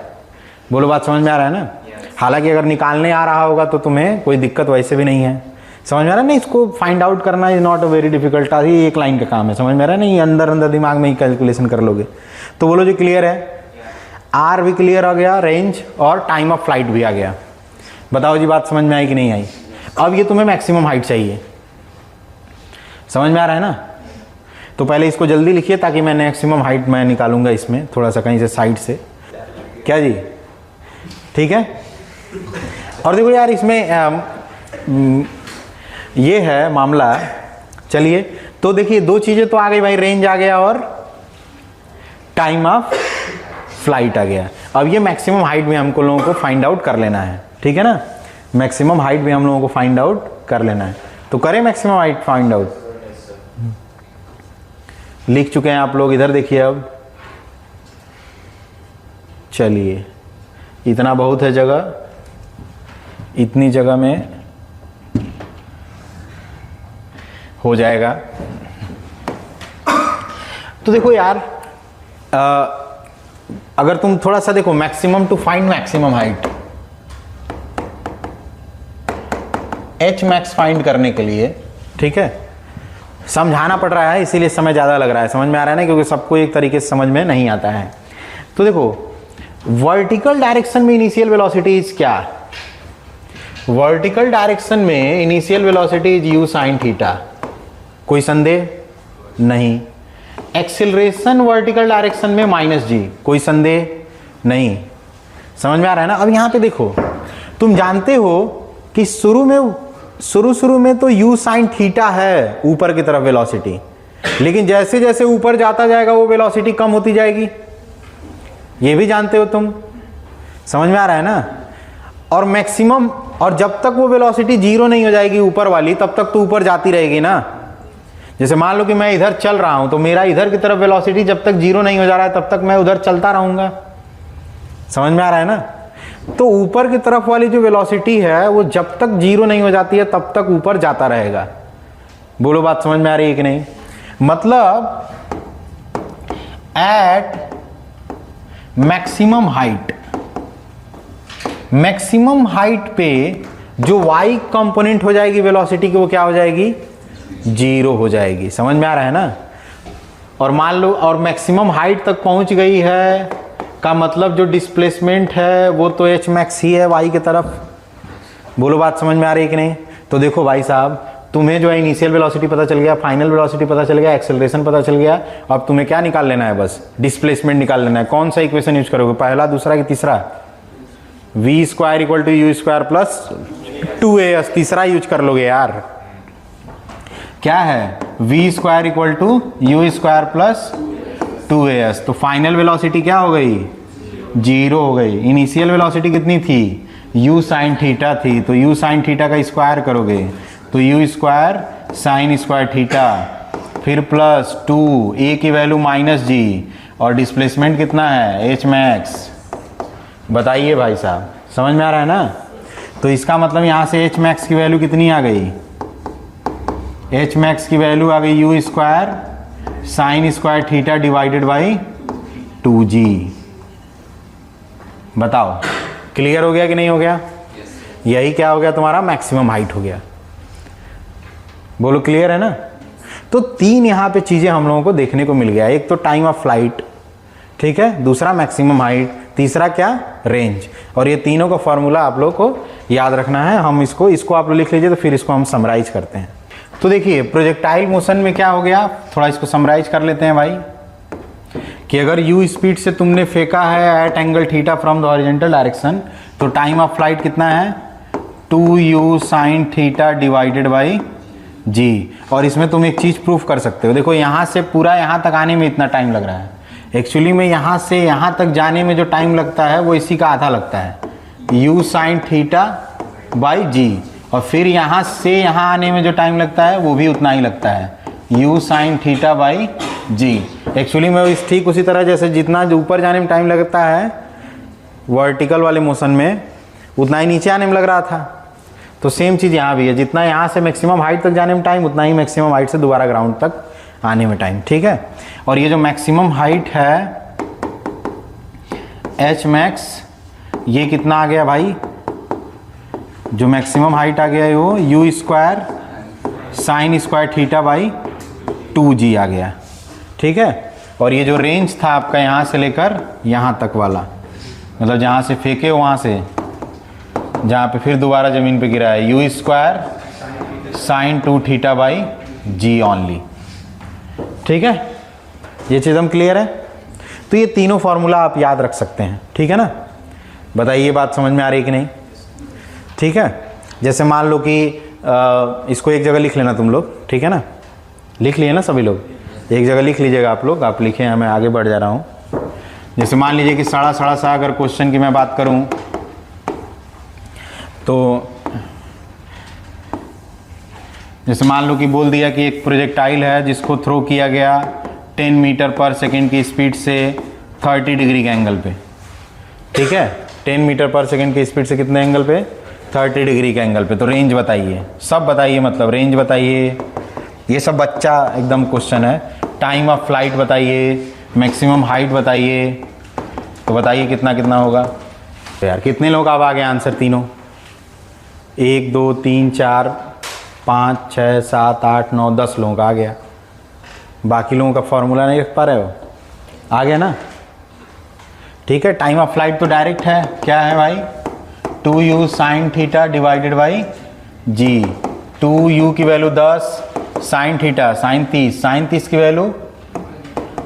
बोलो बात समझ में आ रहा है ना। हालांकि अगर निकालने आ रहा होगा तो तुम्हें कोई दिक्कत वैसे भी नहीं है। समझ में आ रहा है ना। इसको फाइंड आउट करना is not a very difficult task, ये एक लाइन का काम है। समझ में आ रहा है ना, ये अंदर अंदर दिमाग में ही कैलकुलेशन कर लोगे। तो बोलो जो क्लियर है, आर भी क्लियर हो गया, रेंज और टाइम ऑफ फ्लाइट भी आ गया। बताओ जी बात समझ में आई कि नहीं आई। अब ये तुम्हें मैक्सिमम हाइट चाहिए। समझ में आ रहा है ना। तो पहले इसको जल्दी लिखिए ताकि मैं मैक्सिमम हाइट मैं निकालूंगा इसमें थोड़ा सा कहीं से साइड से। क्या जी ठीक है। और देखो यार इसमें ये है मामला। चलिए तो देखिए दो चीजें तो आ गई भाई, रेंज आ गया और टाइम ऑफ फ्लाइट आ गया। अब ये मैक्सिमम हाइट भी हमको लोगों को फाइंड आउट कर लेना है, ठीक है ना। मैक्सिमम हाइट भी हम लोगों को फाइंड आउट कर लेना है। तो करें मैक्सिमम हाइट फाइंड आउट। लिख चुके हैं आप लोग, इधर देखिए। अब चलिए इतना बहुत है जगह, इतनी जगह में हो जाएगा। तो देखो यार अगर तुम थोड़ा सा देखो, maximum to find maximum height, h max find करने के लिए, ठीक है, समझाना पड़ रहा है इसीलिए समय ज़्यादा लग रहा है। समझ में आ रहा है ना, क्योंकि सबको एक तरीके से समझ में नहीं आता है। तो देखो वर्टिकल डायरेक्शन में इनिशियल वेलोसिटी इज क्या। वर्टिकल डायरेक्शन में initial velocity is you sine theta, कोई संदेह नहीं। एक्सेलरेशन वर्टिकल डायरेक्शन में माइनस जी, कोई संदेह नहीं। समझ में आ रहा है ना। अब यहां पे देखो, तुम जानते हो कि शुरू में तो u साइन थीटा है ऊपर की तरफ वेलोसिटी, लेकिन जैसे जैसे ऊपर जाता जाएगा वो वेलोसिटी कम होती जाएगी, ये भी जानते हो तुम। समझ में आ रहा है ना। और मैक्सिमम, और जब तक वो वेलोसिटी जीरो नहीं हो जाएगी ऊपर वाली, तब तक तो ऊपर जाती रहेगी ना। जैसे मान लो कि मैं इधर चल रहा हूं, तो मेरा इधर की तरफ वेलोसिटी जब तक जीरो नहीं हो जा रहा है तब तक मैं उधर चलता रहूंगा। समझ में आ रहा है ना। तो ऊपर की तरफ वाली जो वेलोसिटी है वो जब तक जीरो नहीं हो जाती है तब तक ऊपर जाता रहेगा। बोलो बात समझ में आ रही है कि नहीं। मतलब एट मैक्सिमम हाइट पे जो y कंपोनेंट हो जाएगी वेलोसिटी की, वो क्या हो जाएगी, जीरो हो जाएगी। समझ में आ रहा है ना। और मान लो और मैक्सिमम हाइट तक पहुंच गई है का मतलब जो डिस्प्लेसमेंट है वो तो एच मैक्स ही है y की तरफ। बोलो बात समझ में आ रही है कि नहीं। तो देखो भाई साहब, तुम्हें जो है इनिशियल वेलोसिटी पता चल गया, फाइनल वेलोसिटी पता चल गया, एक्सेलरेशन पता चल गया। अब तुम्हें क्या निकाल लेना है, बस डिस्प्लेसमेंट निकाल लेना है। कौन सा इक्वेशन यूज करोगे, पहला, दूसरा कि तीसरा। v square equal to u square plus 2as, तीसरा यूज कर लोगे यार। क्या है, v square equal to u square plus 2as। तो फाइनल वेलोसिटी क्या हो गई, जीरो हो गई। इनिशियल वेलोसिटी कितनी थी, u साइन थीटा थी, तो u साइन थीटा का स्क्वायर करोगे तो u square sine square theta, फिर प्लस 2, a की वैल्यू माइनस जी, और डिस्प्लेसमेंट कितना है, h मैक्स। बताइए भाई साहब, समझ में आ रहा है ना। तो इसका मतलब यहां से h मैक्स की वैल्यू कितनी आ गई, h मैक्स की वैल्यू आ गई u square sine square theta divided by 2g। बताओ क्लियर हो गया कि नहीं हो गया। यही क्या हो गया, तुम्हारा मैक्सिमम हाइट हो गया। बोलो क्लियर है ना। तो तीन यहां पे चीजें हम लोगों को देखने को मिल गया। एक तो टाइम ऑफ फ्लाइट, ठीक है, दूसरा मैक्सिमम हाइट, तीसरा क्या, रेंज। और ये तीनों का फॉर्मूला आप लोग को याद रखना है। हम इसको आप लोग लिख लीजिए, तो फिर इसको हम समराइज करते हैं। तो देखिए प्रोजेक्टाइल मोशन में क्या हो गया, थोड़ा इसको समराइज कर लेते हैं भाई, कि अगर u स्पीड से तुमने फेंका है at angle theta from the horizontal direction, तो टाइम ऑफ फ्लाइट कितना है, 2u sine theta divided by g. और इसमें तुम एक चीज़ प्रूफ कर सकते हो, देखो यहाँ से पूरा यहाँ तक आने में इतना टाइम लग रहा है, एक्चुअली में यहाँ से यहाँ तक जाने में जो टाइम लगता है वो इसी का आधा लगता है, u sine theta by g. और फिर यहाँ से यहाँ आने में जो टाइम लगता है वो भी उतना ही लगता है, u sine theta by g. Actually में इस ठीक उसी तरह जैसे जितना जो ऊपर जाने में टाइम लगता है वर्टिकल वाले मोशन में, उतना ही नीचे आने में लग रहा था। तो सेम चीज़ यहाँ भी है, जितना यहाँ से मैक्सिमम हाइट तक जाने में टाइम, उतना ही मैक्सिमम हाइट से दोबारा ग्राउंड तक आने में टाइम, ठीक है। और ये जो मैक्सिमम हाइट है एच मैक्स, ये कितना आ गया भाई, जो मैक्सिमम हाइट आ गया है वो you square sine square theta by 2g आ गया, ठीक है। और ये जो रेंज था आपका यहाँ से लेकर यहाँ तक वाला, मतलब जहाँ से फेंके वहाँ से जहाँ पे फिर दोबारा ज़मीन पे गिरा है, u square sine 2 theta by g only, ठीक है। ये चीज़ हम क्लियर है। तो ये तीनों फार्मूला आप याद रख सकते हैं, ठीक है ना। बताइए ये बात समझ में आ रही कि नहीं, ठीक है। जैसे मान लो कि इसको एक जगह लिख लेना तुम लोग, ठीक है ना, लिख लिए ना सभी लोग, एक जगह लिख लीजिएगा आप लोग, आप लिखे हैं, मैं आगे बढ़ जा रहा हूँ। जैसे मान लीजिए कि सड़ा सा अगर क्वेश्चन की मैं बात करूँ तो जैसे मान लो कि बोल दिया कि एक प्रोजेक्टाइल है जिसको थ्रो किया गया 10 मीटर पर सेकेंड की स्पीड से 30 डिग्री के एंगल पे, ठीक है। 10 मीटर पर सेकेंड की स्पीड से कितने एंगल पे, 30 डिग्री के एंगल पे। तो रेंज बताइए, सब बताइए, मतलब रेंज बताइए, ये सब बच्चा एकदम क्वेश्चन है। टाइम ऑफ फ्लाइट बताइए, मैक्सिमम हाइट बताइए, तो बताइए कितना कितना होगा। तो यार कितने लोग अब आ गए आंसर तीनों, 1 2 3 4 5 6 7 8 9 10 लोगों का आ गया। बाकी लोगों का फॉर्मूला नहीं रख पा रहे हो, आ गया ना, ठीक है। टाइम ऑफ फ्लाइट तो डायरेक्ट है, क्या है भाई, 2u sine theta divided by g. 2u की वैल्यू 10, साइन थीटा साइन 30 की value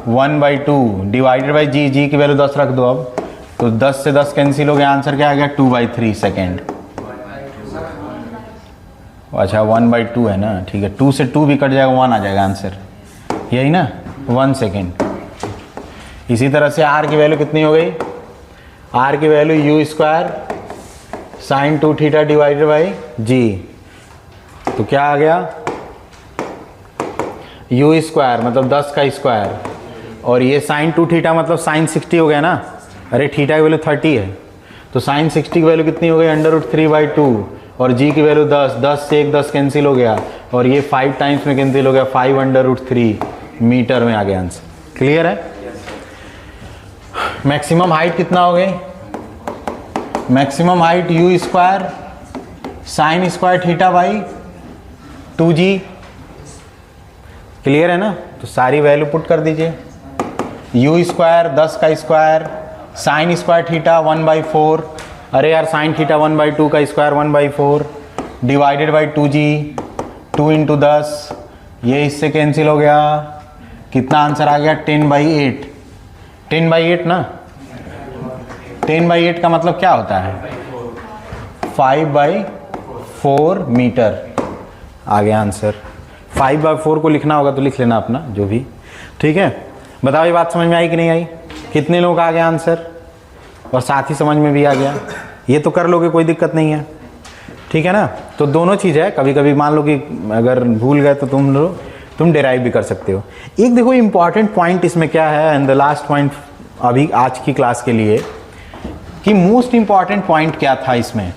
1/2 divided by g, g की वैल्यू 10 रख दो अब, तो 10 से 10 कैंसिल हो गया, आंसर क्या आ गया 2/3 सेकेंड। अच्छा 1/2 है ना, ठीक है, 2 से 2 भी कट जाएगा, 1 आ जाएगा आंसर, यही ना, 1 सेकेंड। इसी तरह से r की वैल्यू कितनी हो गई, r की value u square sine 2 theta divided by g, तो क्या आ गया यू स्क्वायर मतलब 10 का स्क्वायर, और ये साइन 2 थीटा मतलब साइन 60 हो गया ना, अरे थीटा की वैल्यू 30 है, तो साइन 60 की वैल्यू कितनी हो गई √3/2, और जी की वैल्यू 10, 10 से 1 10 कैंसिल हो गया, और ये 5 टाइम्स में कैंसिल हो गया, 5/3 मीटर में आ गया आंसर। क्लियर है। मैक्सिमम हाइट कितना हो गई, maximum height you square sine square theta by 2g। Clear है ना, तो सारी वैल्यू पुट कर दीजिए, यू स्क्वायर 10 का स्क्वायर साइन स्क्वायर थीटा 1/4, अरे यार साइन थीटा 1/2 का स्क्वायर 1/4 डिवाइडेड बाई 2g, 2 × 10, ये इससे कैंसिल हो गया, कितना आंसर आ गया 10/8। 10/8 ना, 10/8 का मतलब क्या होता है 5/4 मीटर आ गया आंसर। 5/4 को लिखना होगा तो लिख लेना अपना जो भी, ठीक है। बताओ ये बात समझ में आई कि नहीं आई, कितने लोग आ गया आंसर, और साथ ही समझ में भी आ गया, ये तो कर लोगे कोई दिक्कत नहीं है, ठीक है ना। तो दोनों चीज़ है, कभी कभी मान लो कि अगर भूल गए तो तुम डिराइव भी कर सकते हो। एक देखो इंपॉर्टेंट पॉइंट इसमें क्या है, एंड द लास्ट पॉइंट अभी आज की क्लास के लिए, कि मोस्ट इंपॉर्टेंट पॉइंट क्या था इसमें,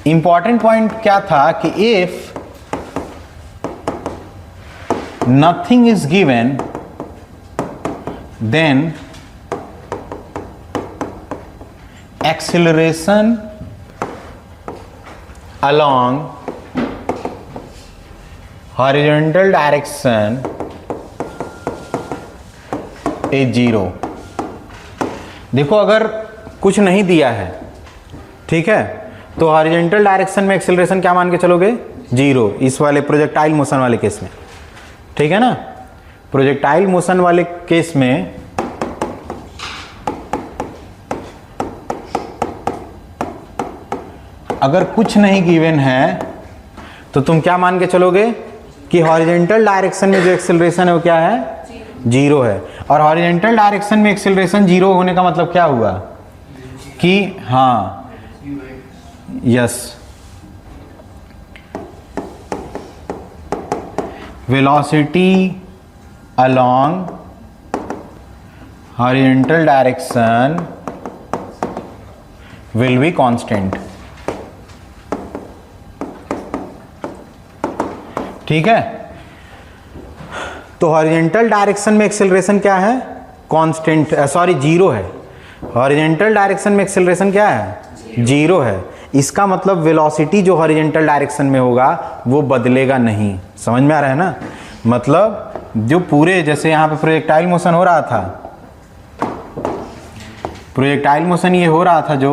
इंपॉर्टेंट पॉइंट क्या था कि if nothing is given then acceleration along horizontal direction is 0। देखो अगर कुछ नहीं दिया है, ठीक है, तो हॉरिजॉन्टल डायरेक्शन में एक्सेलरेशन क्या मान के चलोगे 0, इस वाले प्रोजेक्टाइल मोशन वाले केस में, ठीक है ना। प्रोजेक्टाइल मोशन वाले केस में अगर कुछ नहीं गिवन है तो तुम क्या मान के चलोगे कि हॉरिजेंटल डायरेक्शन में जो एक्सेलरेशन है वो क्या है, जीरो है। और हॉरिजेंटल डायरेक्शन में एक्सेलरेशन जीरो होने का मतलब क्या हुआ कि हाँ, yes, velocity along horizontal direction will be constant. ठीक है, तो हॉरिजेंटल डायरेक्शन में एक्सेलरेशन क्या है, कांस्टेंट, सॉरी जीरो है। हॉरिजेंटल डायरेक्शन में एक्सेलरेशन क्या है, जीरो है। इसका मतलब वेलोसिटी जो हॉरिजेंटल डायरेक्शन में होगा वो बदलेगा नहीं। समझ में आ रहा है ना? मतलब जो पूरे, जैसे यहाँ पे प्रोजेक्टाइल मोशन हो रहा था, प्रोजेक्टाइल मोशन ये हो रहा था जो,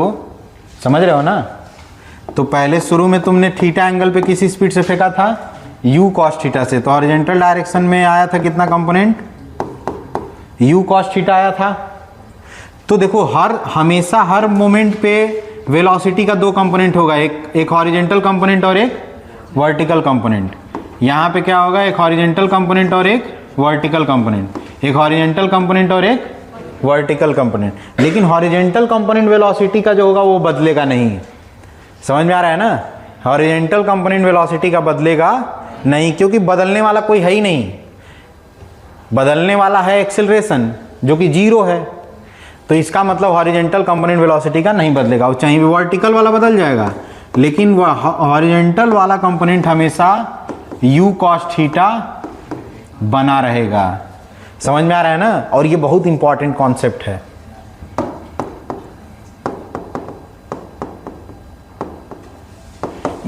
समझ रहे हो ना? तो पहले शुरू में तुमने थीटा एंगल पे किसी स्पीड से फेंका था, u cos थीटा से, तो हॉरिजेंटल डायरेक्शन में आया था कितना कंपोनेंट, u cos थीटा आया था। तो देखो हमेशा हर मोमेंट पे वेलोसिटी का दो कंपोनेंट होगा, एक हॉरिजेंटल कंपोनेंट और एक वर्टिकल कंपोनेंट। यहाँ पे क्या होगा, एक हॉरिजेंटल कंपोनेंट और एक वर्टिकल कंपोनेंट, एक हॉरिजेंटल कंपोनेंट और एक वर्टिकल कंपोनेंट। लेकिन हॉरिजेंटल कंपोनेंट वेलोसिटी का जो होगा वो बदलेगा नहीं। समझ में आ रहा है ना? हॉरिजेंटल कंपोनेंट वेलोसिटी का बदलेगा नहीं, क्योंकि बदलने वाला कोई है ही नहीं। बदलने वाला है एक्सेलरेशन जो कि जीरो है। तो इसका मतलब हॉरिजेंटल कंपोनेंट वेलोसिटी का नहीं बदलेगा, वो चाहे भी वर्टिकल वाला बदल जाएगा, लेकिन वह हॉरिजेंटल वाला कंपोनेंट हमेशा u cos थीटा बना रहेगा। समझ में आ रहा है ना? और ये बहुत इंपॉर्टेंट कॉन्सेप्ट है।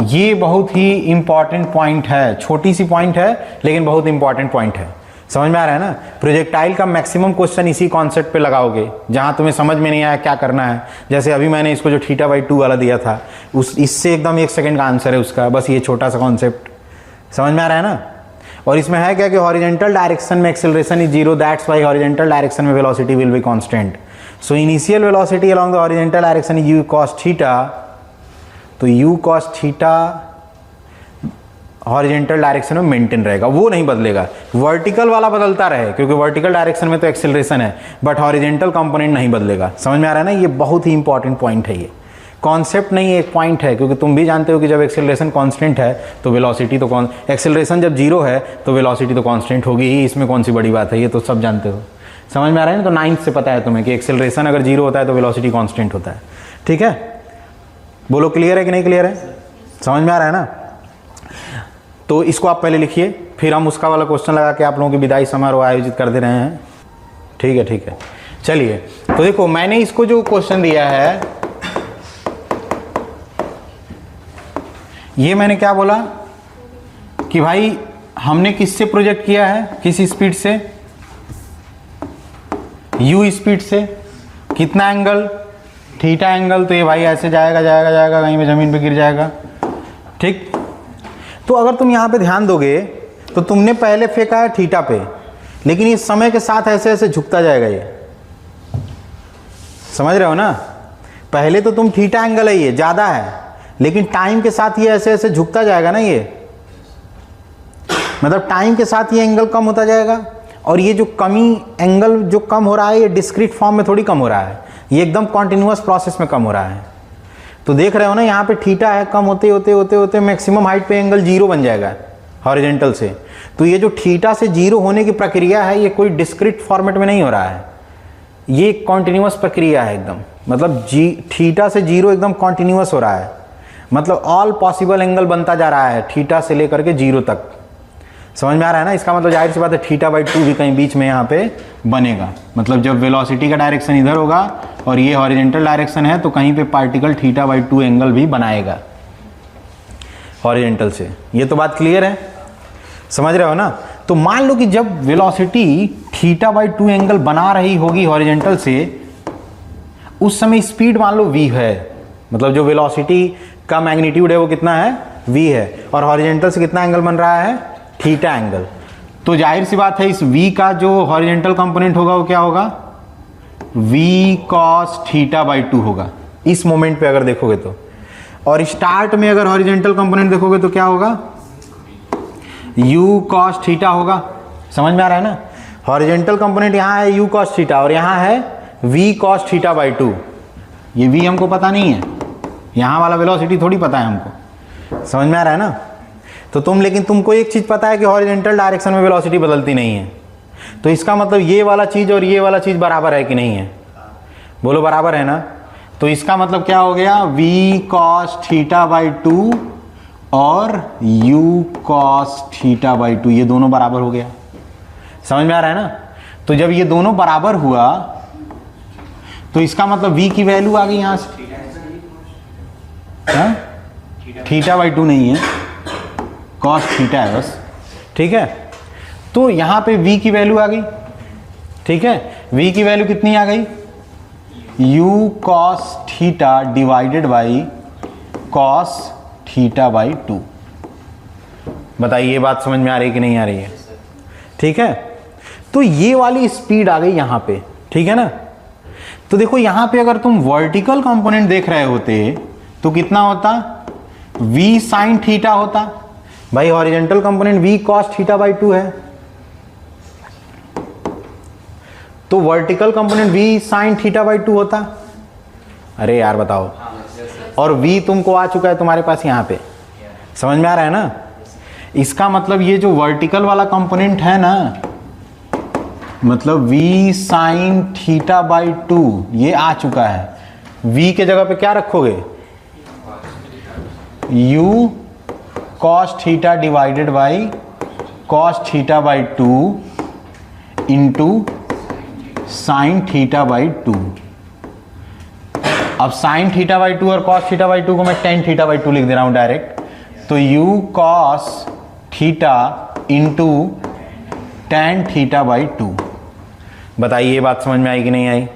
ये बहुत ही इंपॉर्टेंट पॉइंट है, छोटी सी पॉइंट है लेकिन बहुत इंपॉर्टेंट पॉइंट है। समझ में आ रहा है ना? प्रोजेक्टाइल का मैक्सिमम क्वेश्चन इसी कॉन्सेप्ट पे लगाओगे, जहां तुम्हें समझ में नहीं आया क्या करना है। जैसे अभी मैंने इसको जो थीटा बाई 2 वाला दिया था, इससे एकदम 1 सेकंड का आंसर है उसका, बस ये छोटा सा कॉन्सेप्ट। समझ में आ रहा है ना? और इसमें है क्या कि हॉरिजेंटल डायरेक्शन में acceleration is zero, that's why horizontal direction में velocity will be constant. So initial velocity along the horizontal direction is u cos theta. तो u cos theta horizontal direction में मेंटेन रहेगा, वो नहीं बदलेगा। वर्टिकल वाला बदलता रहे, क्योंकि वर्टिकल डायरेक्शन में तो एक्सेलरेशन है, बट हॉरिजेंटल कंपोनेंट नहीं बदलेगा। समझ में आ रहा है ना? ये बहुत ही इंपॉर्टेंट पॉइंट है। ये कॉन्सेप्ट नहीं है, एक पॉइंट है, क्योंकि तुम भी जानते हो कि जब एक्सेलरेशन कांस्टेंट है तो वेलोसिटी तो एक्सेलरेशन जब जीरो है तो वेलोसिटी तो कांस्टेंट होगी ही। इसमें कौन सी बड़ी बात है, ये तो सब जानते हो। समझ में आ रहा है ना? तो 9th से पता है तुम्हें कि एक्सेलरेशन अगर जीरो होता है तो वेलोसिटी कांस्टेंट होता है। ठीक है, बोलो क्लियर है कि नहीं क्लियर है? समझ में आ रहा है ना? तो इसको आप पहले लिखिए, फिर हम उसका वाला क्वेश्चन लगा के आप लोगों की विदाई समारोह आयोजित कर दे रहे हैं। ठीक है, ठीक है, चलिए। तो देखो मैंने इसको जो क्वेश्चन दिया है, ये मैंने क्या बोला कि भाई हमने किससे प्रोजेक्ट किया है, किस स्पीड से, u स्पीड से, कितना एंगल, थीटा एंगल। तो ये भाई ऐसे जाएगा जाएगा जाएगा, कहीं पे जमीन पे गिर जाएगा। ठीक, तो अगर तुम यहां पे ध्यान दोगे तो तुमने पहले फेंका है थीटा पे, लेकिन ये समय के साथ ऐसे ऐसे झुकता जाएगा। ये समझ रहे हो ना? पहले तो तुम थीटा एंगल है, ये ज्यादा है, लेकिन टाइम के साथ ये ऐसे ऐसे झुकता जाएगा ना। ये मतलब टाइम के साथ ये एंगल कम होता जाएगा। और ये जो कमी एंगल जो कम हो रहा है, ये डिस्क्रीट फॉर्म में थोड़ी कम हो रहा है, ये एकदम कॉन्टिन्यूअस प्रोसेस में कम हो रहा है। तो देख रहे हो ना, यहाँ पे थीटा है, कम होते होते होते होते मैक्सिमम हाइट पे एंगल जीरो बन जाएगा हॉरिजेंटल से। तो ये जो थीटा से जीरो होने की प्रक्रिया है, ये कोई डिस्क्रीट फॉर्मेट में नहीं हो रहा है, ये कॉन्टिन्यूअस प्रक्रिया है एकदम। मतलब थीटा से जीरो एकदम कॉन्टिन्यूअस हो रहा है, मतलब ऑल पॉसिबल एंगल बनता जा रहा है थीटा से लेकर के जीरो तक। समझ में आ रहा है ना? इसका मतलब जाहिर सी बात है थीटा बाई 2 भी कहीं बीच में यहाँ पे बनेगा। मतलब जब वेलोसिटी का डायरेक्शन इधर होगा और ये हॉरिजेंटल डायरेक्शन है, तो कहीं पे पार्टिकल थीटा बाई 2 एंगल भी बनाएगा हॉरिजेंटल से। ये तो बात क्लियर है, समझ रहे हो ना? तो मान लो कि जब वेलोसिटी थीटा बाई 2 एंगल बना रही होगी हॉरिजेंटल से, उस समय स्पीड मान लो v है, मतलब जो वेलोसिटी का मैग्नीट्यूड है वो कितना है, v है, और हॉरिजेंटल से कितना एंगल बन रहा है, थीटा एंगल। तो जाहिर सी बात है इस v का जो हॉरिजेंटल कंपोनेंट होगा वो क्या होगा, v cos थीटा बाई 2 होगा इस मोमेंट पे अगर देखोगे तो। और स्टार्ट में अगर हॉरिजेंटल कंपोनेंट देखोगे तो क्या होगा, u cos थीटा होगा। समझ में आ रहा है ना, हॉरिजेंटल कंपोनेंट यहाँ है u cos थीटा और यहाँ है v cos थीटा बाई 2। ये v हमको पता नहीं है, यहाँ वाला वेलोसिटी थोड़ी पता है हमको। समझ में आ रहा है ना। तो लेकिन तुमको एक चीज़ पता है कि हॉरिजेंटल डायरेक्शन में वेलोसिटी बदलती नहीं है, तो इसका मतलब ये वाला चीज़ और ये वाला चीज़ बराबर है कि नहीं है, बोलो बराबर है ना। तो इसका मतलब क्या हो गया, v cos थीटा बाई 2 और u cos थीटा बाई 2 ये दोनों बराबर हो गया। समझ में आ रहा है ना। तो जब ये दोनों बराबर हुआ तो इसका मतलब v की वैल्यू आ गई यहाँ से, थीटा बाई 2 नहीं है, cos थीटा है बस, ठीक है। तो यहाँ पे v की वैल्यू आ गई, ठीक है। v की वैल्यू कितनी आ गई, u cos theta divided by cos theta by 2। बताइए ये बात समझ में आ रही है कि नहीं आ रही है, ठीक है। तो ये वाली स्पीड आ गई यहाँ पे, ठीक है ना। तो देखो यहाँ पे अगर तुम वर्टिकल कंपोनेंट देख रहे होते तो कितना होता, v sin थीटा होता। भाई horizontal component v cos theta by 2 है, तो vertical component v sin theta by 2 होता। अरे यार बताओ, और v तुमको आ चुका है तुम्हारे पास यहाँ पे, समझ में आ रहा है ना। इसका मतलब ये जो वर्टिकल वाला कंपोनेंट है ना, मतलब v sin थीटा बाई 2 ये आ चुका है। v के जगह पे क्या रखोगे, u cos theta divided by cos theta by 2 into sine theta by 2। अब साइन थीटा बाई 2 और cos थीटा बाई 2 को मैं tan थीटा बाई 2 लिख दे रहा हूं डायरेक्ट। तो u cos theta into tan theta by 2। बताइए ये बात समझ में आई कि नहीं आई।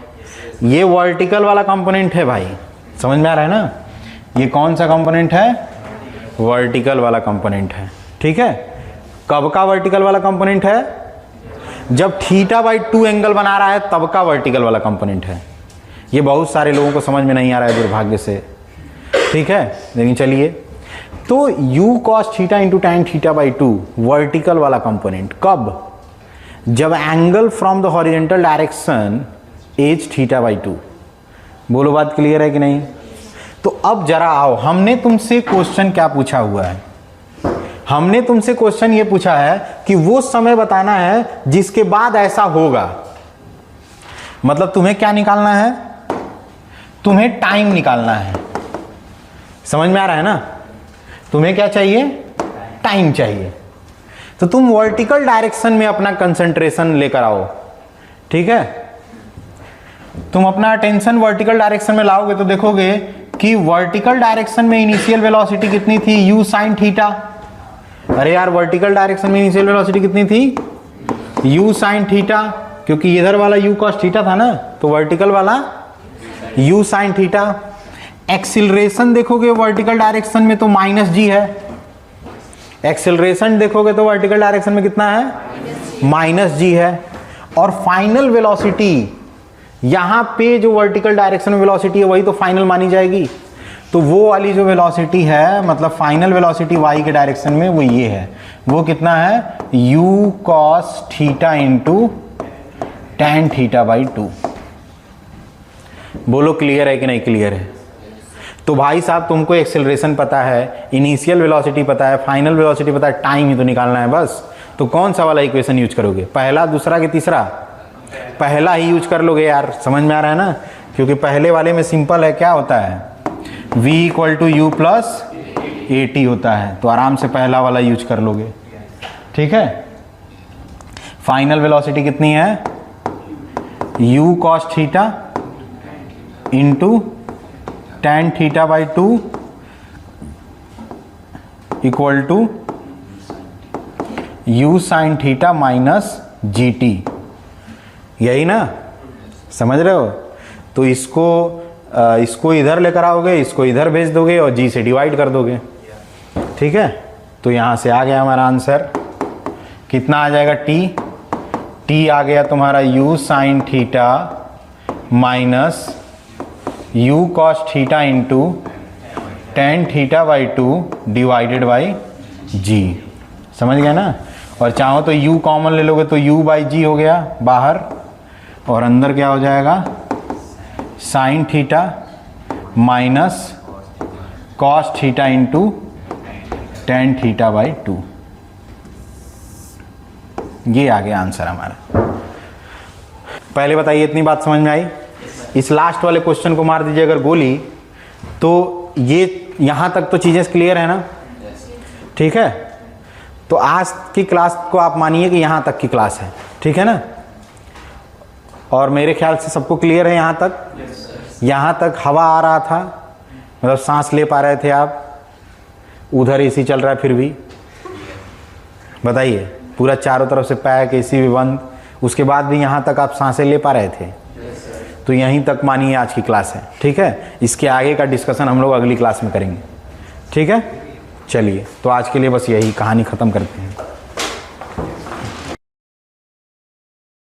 ये वर्टिकल वाला कंपोनेंट है भाई, समझ में आ रहा है ना। ये कौन सा कंपोनेंट है, वर्टिकल वाला कंपोनेंट है, ठीक है। कब का वर्टिकल वाला कंपोनेंट है, जब थीटा बाई 2 एंगल बना रहा है तब का वर्टिकल वाला कंपोनेंट है। ये बहुत सारे लोगों को समझ में नहीं आ रहा है दुर्भाग्य से, ठीक है। लेकिन चलिए, तो u cos theta into tan theta by 2 vertical वाला कंपोनेंट कब, जब angle from the horizontal direction as theta by 2। बोलो बात क्लियर है कि नहीं। तो अब जरा आओ, हमने तुमसे क्वेश्चन क्या पूछा हुआ है, हमने तुमसे क्वेश्चन ये पूछा है कि वो समय बताना है जिसके बाद ऐसा होगा। मतलब तुम्हें क्या निकालना है, तुम्हें टाइम निकालना है। समझ में आ रहा है ना, तुम्हें क्या चाहिए, टाइम चाहिए। तो तुम वर्टिकल डायरेक्शन में अपना कंसंट्रेशन लेकर आओ, ठीक है। तुम अपना अटेंशन वर्टिकल डायरेक्शन में लाओगे तो देखोगे कि वर्टिकल डायरेक्शन में इनिशियल वेलोसिटी कितनी थी, u sin थीटा। अरे यार वर्टिकल डायरेक्शन में इनिशियल वेलोसिटी कितनी थी, u sin थीटा, क्योंकि इधर वाला u cos थीटा था ना, तो वर्टिकल वाला u sin थीटा। एक्सिलरेशन देखोगे वर्टिकल डायरेक्शन में तो माइनस जी है, एक्सिलरेशन देखोगे तो वर्टिकल डायरेक्शन में कितना है, माइनस जी है। और फाइनल वेलोसिटी यहां पे जो वर्टिकल डायरेक्शन में वेलोसिटी है वही तो फाइनल मानी जाएगी। तो वो वाली जो वेलोसिटी है, मतलब फाइनल वेलोसिटी y के डायरेक्शन में वो ये है, वो कितना है, u cos theta into tan theta by 2। बोलो क्लियर है कि नहीं क्लियर है। तो भाई साहब तुमको एक्सेलरेशन पता है, इनिशियल वेलोसिटी पता है, फाइनल वेलोसिटी पता है, टाइम ही तो निकालना है बस। तो कौन सा वाला इक्वेशन यूज करोगे, पहला, दूसरा कि तीसरा, पहला ही यूज कर लोगे यार। समझ में आ रहा है ना, क्योंकि पहले वाले में सिंपल है, क्या होता है, v equal to u plus a t होता है, तो आराम से पहला वाला यूज कर लोगे, ठीक है। फाइनल वेलोसिटी कितनी है, u cos theta into tan theta by 2 equal to u sin theta minus g t, यही ना, समझ रहे हो। तो इसको इधर लेकर आओगे, इसको इधर भेज दोगे और g से डिवाइड कर दोगे, ठीक है। तो यहां से आ गया हमारा आंसर, कितना आ जाएगा, t आ गया तुम्हारा u sin theta minus u cos theta into tan theta by 2 divided by जी। समझ गए ना। और चाहो तो u कॉमन ले लोगे तो u बाई जी हो गया बाहर, और अंदर क्या हो जाएगा sine theta minus cos theta into tan theta by 2। ये आ गया आंसर हमारा। पहले बताइए इतनी बात समझ में आई। इस लास्ट वाले क्वेश्चन को मार दीजिए अगर गोली, तो ये यहां तक तो चीजें क्लियर है ना। ठीक है, तो आज की क्लास को आप मानिए कि यहां तक की क्लास है, ठीक है ना। और मेरे ख्याल से सबको क्लियर है यहां तक। यहां तक हवा आ रहा था, मतलब सांस ले पा रहे थे आप, उधर एसी चल रहा है फिर भी। बताइए, पूरा चारों तरफ से पैक, एसी भी बंद, उसके बाद भी यहाँ तक आप सांसें ले पा रहे थे। तो यहीं तक मानिए आज की क्लास है, ठीक है। इसके आगे का डिस्कशन हम लोग अगली क्लास में करेंगे, ठीक है। चलिए, तो आज के लिए बस यही कहानी ख़त्म करते हैं।